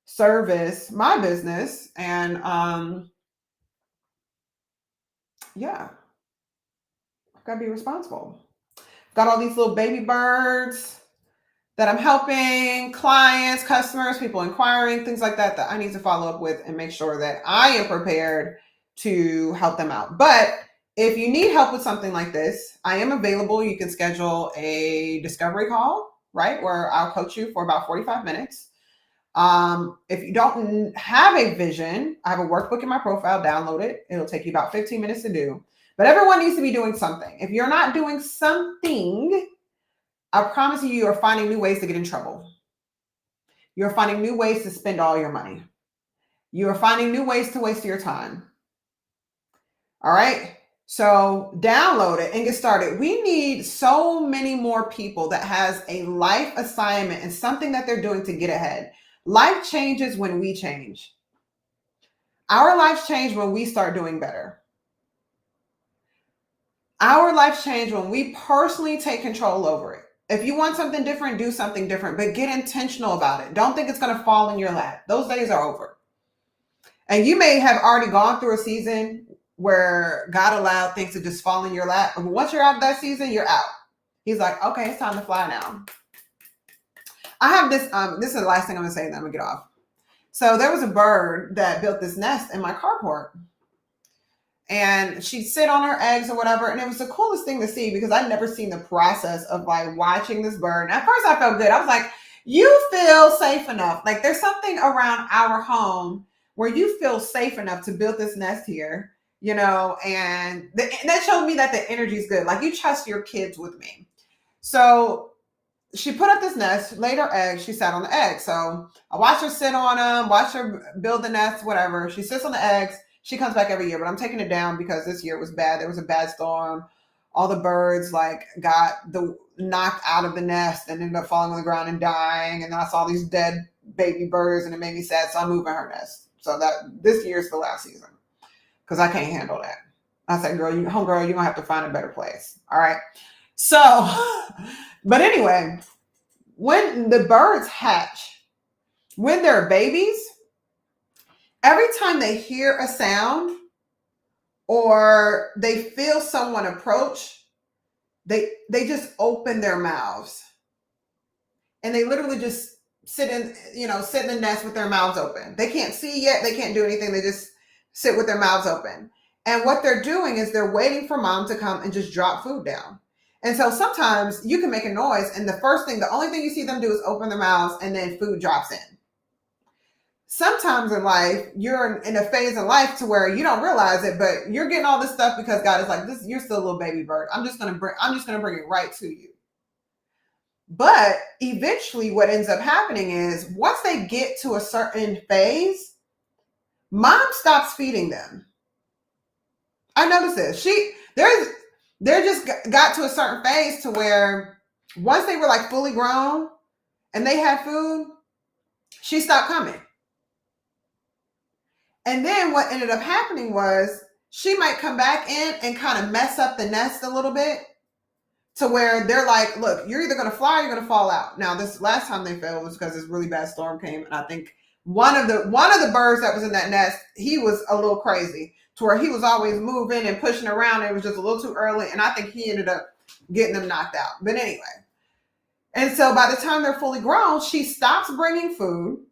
service my business. And yeah, I've got to be responsible. Got all these little baby birds that I'm helping, clients, customers, people inquiring, things like that I need to follow up with and make sure that I am prepared to help them out. But if you need help with something like this, I am available. You can schedule a discovery call, right, where I'll coach you for about 45 minutes. If you don't have a vision, I have a workbook in my profile. Download it. It'll take you about 15 minutes to do. But everyone needs to be doing something. If you're not doing something, I promise you are finding new ways to get in trouble. You're finding new ways to spend all your money. You are finding new ways to waste your time. All right. So download it and get started. We need so many more people that has a life assignment and something that they're doing to get ahead. Life changes when we change. Our lives change when we start doing better. Our lives change when we personally take control over it. If you want something different, do something different, but get intentional about it. Don't think it's going to fall in your lap. Those days are over. And you may have already gone through a season where God allowed things to just fall in your lap. But once you're out of that season, you're out. He's like, okay, it's time to fly now. I have this, this is the last thing I'm going to say, and then I'm going to get off. So there was a bird that built this nest in my carport. And she'd sit on her eggs or whatever. And it was the coolest thing to see, because I'd never seen the process of like watching this bird. And at first I felt good. I was like, you feel safe enough. Like there's something around our home where you feel safe enough to build this nest here, you know, and that showed me that the energy is good. Like you trust your kids with me. So she put up this nest, laid her eggs. She sat on the eggs. So I watched her sit on them, watch her build the nest, whatever. She sits on the eggs. She comes back every year, but I'm taking it down because this year was bad. There was a bad storm. All the birds like got knocked out of the nest and ended up falling on the ground and dying. And then I saw these dead baby birds and it made me sad. So I'm moving her nest. So that this year's the last season because I can't handle that. I said, girl, homegirl, you're gonna have to find a better place. All right. So, but anyway, when the birds hatch, when they're babies, every time they hear a sound or they feel someone approach, they just open their mouths. And they literally just sit in the nest with their mouths open. They can't see yet. They can't do anything. They just sit with their mouths open. And what they're doing is they're waiting for mom to come and just drop food down. And so sometimes you can make a noise and the only thing you see them do is open their mouths and then food drops in. Sometimes in life, you're in a phase in life to where you don't realize it, but you're getting all this stuff because God is like, you're still a little baby bird. I'm just gonna bring it right to you. But eventually what ends up happening is once they get to a certain phase, mom stops feeding them. I noticed this. They just got to a certain phase to where once they were like fully grown and they had food, she stopped coming. And then what ended up happening was she might come back in and kind of mess up the nest a little bit to where they're like, look, you're either going to fly or you're going to fall out. Now, this last time they fell was because this really bad storm came. And I think one of the birds that was in that nest, he was a little crazy to where he was always moving and pushing around. It was just a little too early, and I think he ended up getting them knocked out. But anyway, and so by the time they're fully grown, she stops bringing food,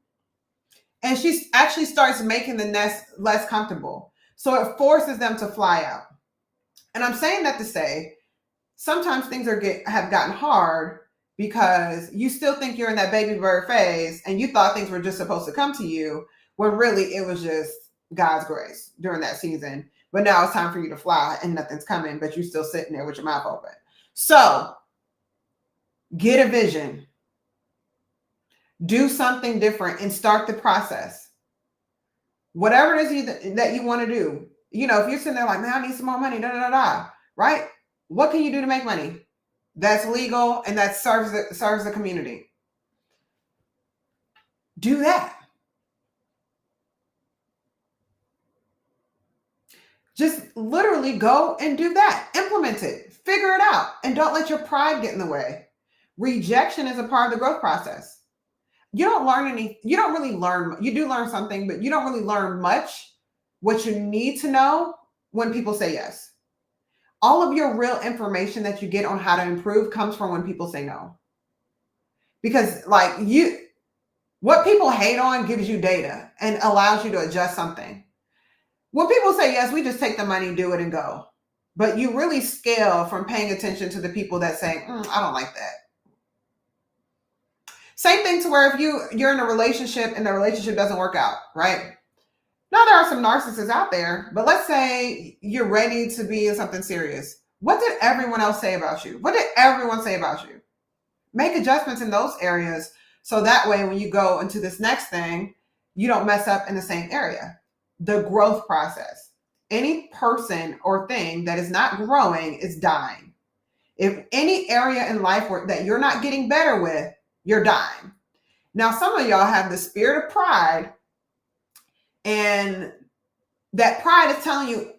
and she actually starts making the nest less comfortable. So it forces them to fly out. And I'm saying that to say, sometimes things have gotten hard because you still think you're in that baby bird phase and you thought things were just supposed to come to you when really it was just God's grace during that season. But now it's time for you to fly and nothing's coming, but you're still sitting there with your mouth open. So get a vision, do something different, and start the process. Whatever it is that you want to do. You know, if you're sitting there like, man, I need some more money, right? What can you do to make money that's legal and that serves the community? Do that. Just literally go and do that. Implement it. Figure it out. And don't let your pride get in the way. Rejection is a part of the growth process. You don't really learn. You do learn something, but you don't really learn much. What you need to know when people say yes. All of your real information that you get on how to improve comes from when people say no. Because what people hate on gives you data and allows you to adjust something. When people say yes, we just take the money, do it, and go. But you really scale from paying attention to the people that say, I don't like that. Same thing to where if you're in a relationship and the relationship doesn't work out, right? Now, there are some narcissists out there, but let's say you're ready to be in something serious. What did everyone else say about you? What did everyone say about you? Make adjustments in those areas so that way when you go into this next thing, you don't mess up in the same area. The growth process. Any person or thing that is not growing is dying. If any area in life that you're not getting better with, you're dying. Now, some of y'all have the spirit of pride, and that pride is telling you,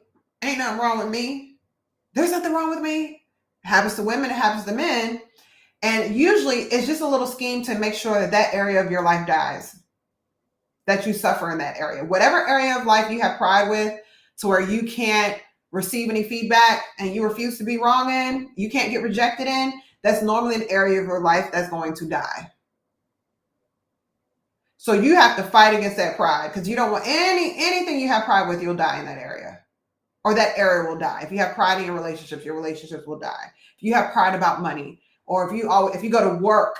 ain't nothing wrong with me. There's nothing wrong with me. It happens to women, it happens to men. And usually it's just a little scheme to make sure that area of your life dies, that you suffer in that area. Whatever area of life you have pride with, to where you can't receive any feedback and you refuse to be wrong in, you can't get rejected in, that's normally an area of your life that's going to die. So you have to fight against that pride because you don't want anything you have pride with, you'll die in that area. Or that area will die. If you have pride in your relationships will die. If you have pride about money, or if you go to work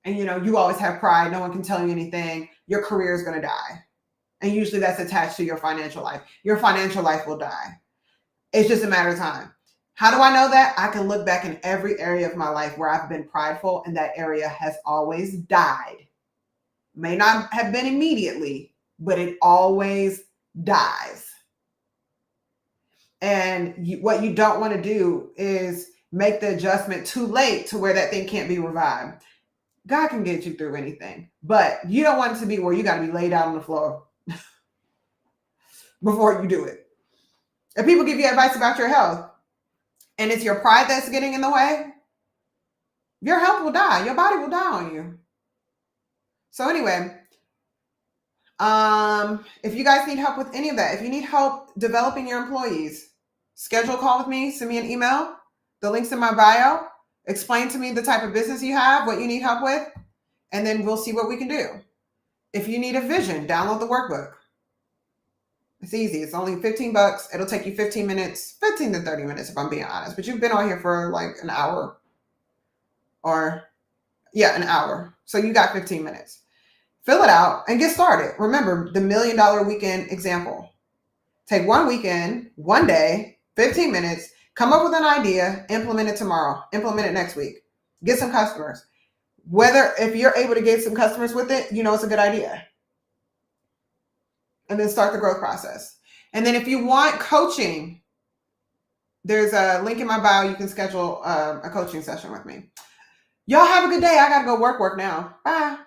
and you always have pride, no one can tell you anything, your career is going to die. And usually that's attached to your financial life. Your financial life will die. It's just a matter of time. How do I know that? I can look back in every area of my life where I've been prideful and that area has always died. May not have been immediately, but it always dies. And what you don't want to do is make the adjustment too late to where that thing can't be revived. God can get you through anything, but you don't want it to be where you got to be laid out on the floor before you do it. If people give you advice about your health and it's your pride that's getting in the way, your health will die. Your body will die on you. So anyway, if you guys need help with any of that, if you need help developing your employees, schedule a call with me, send me an email. The link's in my bio. Explain to me the type of business you have, what you need help with, and then we'll see what we can do. If you need a vision, download the workbook. It's easy. It's only $15. It'll take you 15 minutes, 15 to 30 minutes if I'm being honest. But you've been on here for like an hour an hour. So you got 15 minutes. Fill it out and get started. Remember the $1 Million Weekend example. Take one weekend, one day, 15 minutes, come up with an idea, implement it tomorrow, implement it next week. Get some customers. If you're able to get some customers with it, it's a good idea. And then start the growth process. And then if you want coaching, there's a link in my bio. You can schedule a coaching session with me. Y'all have a good day. I got to go work now. Bye.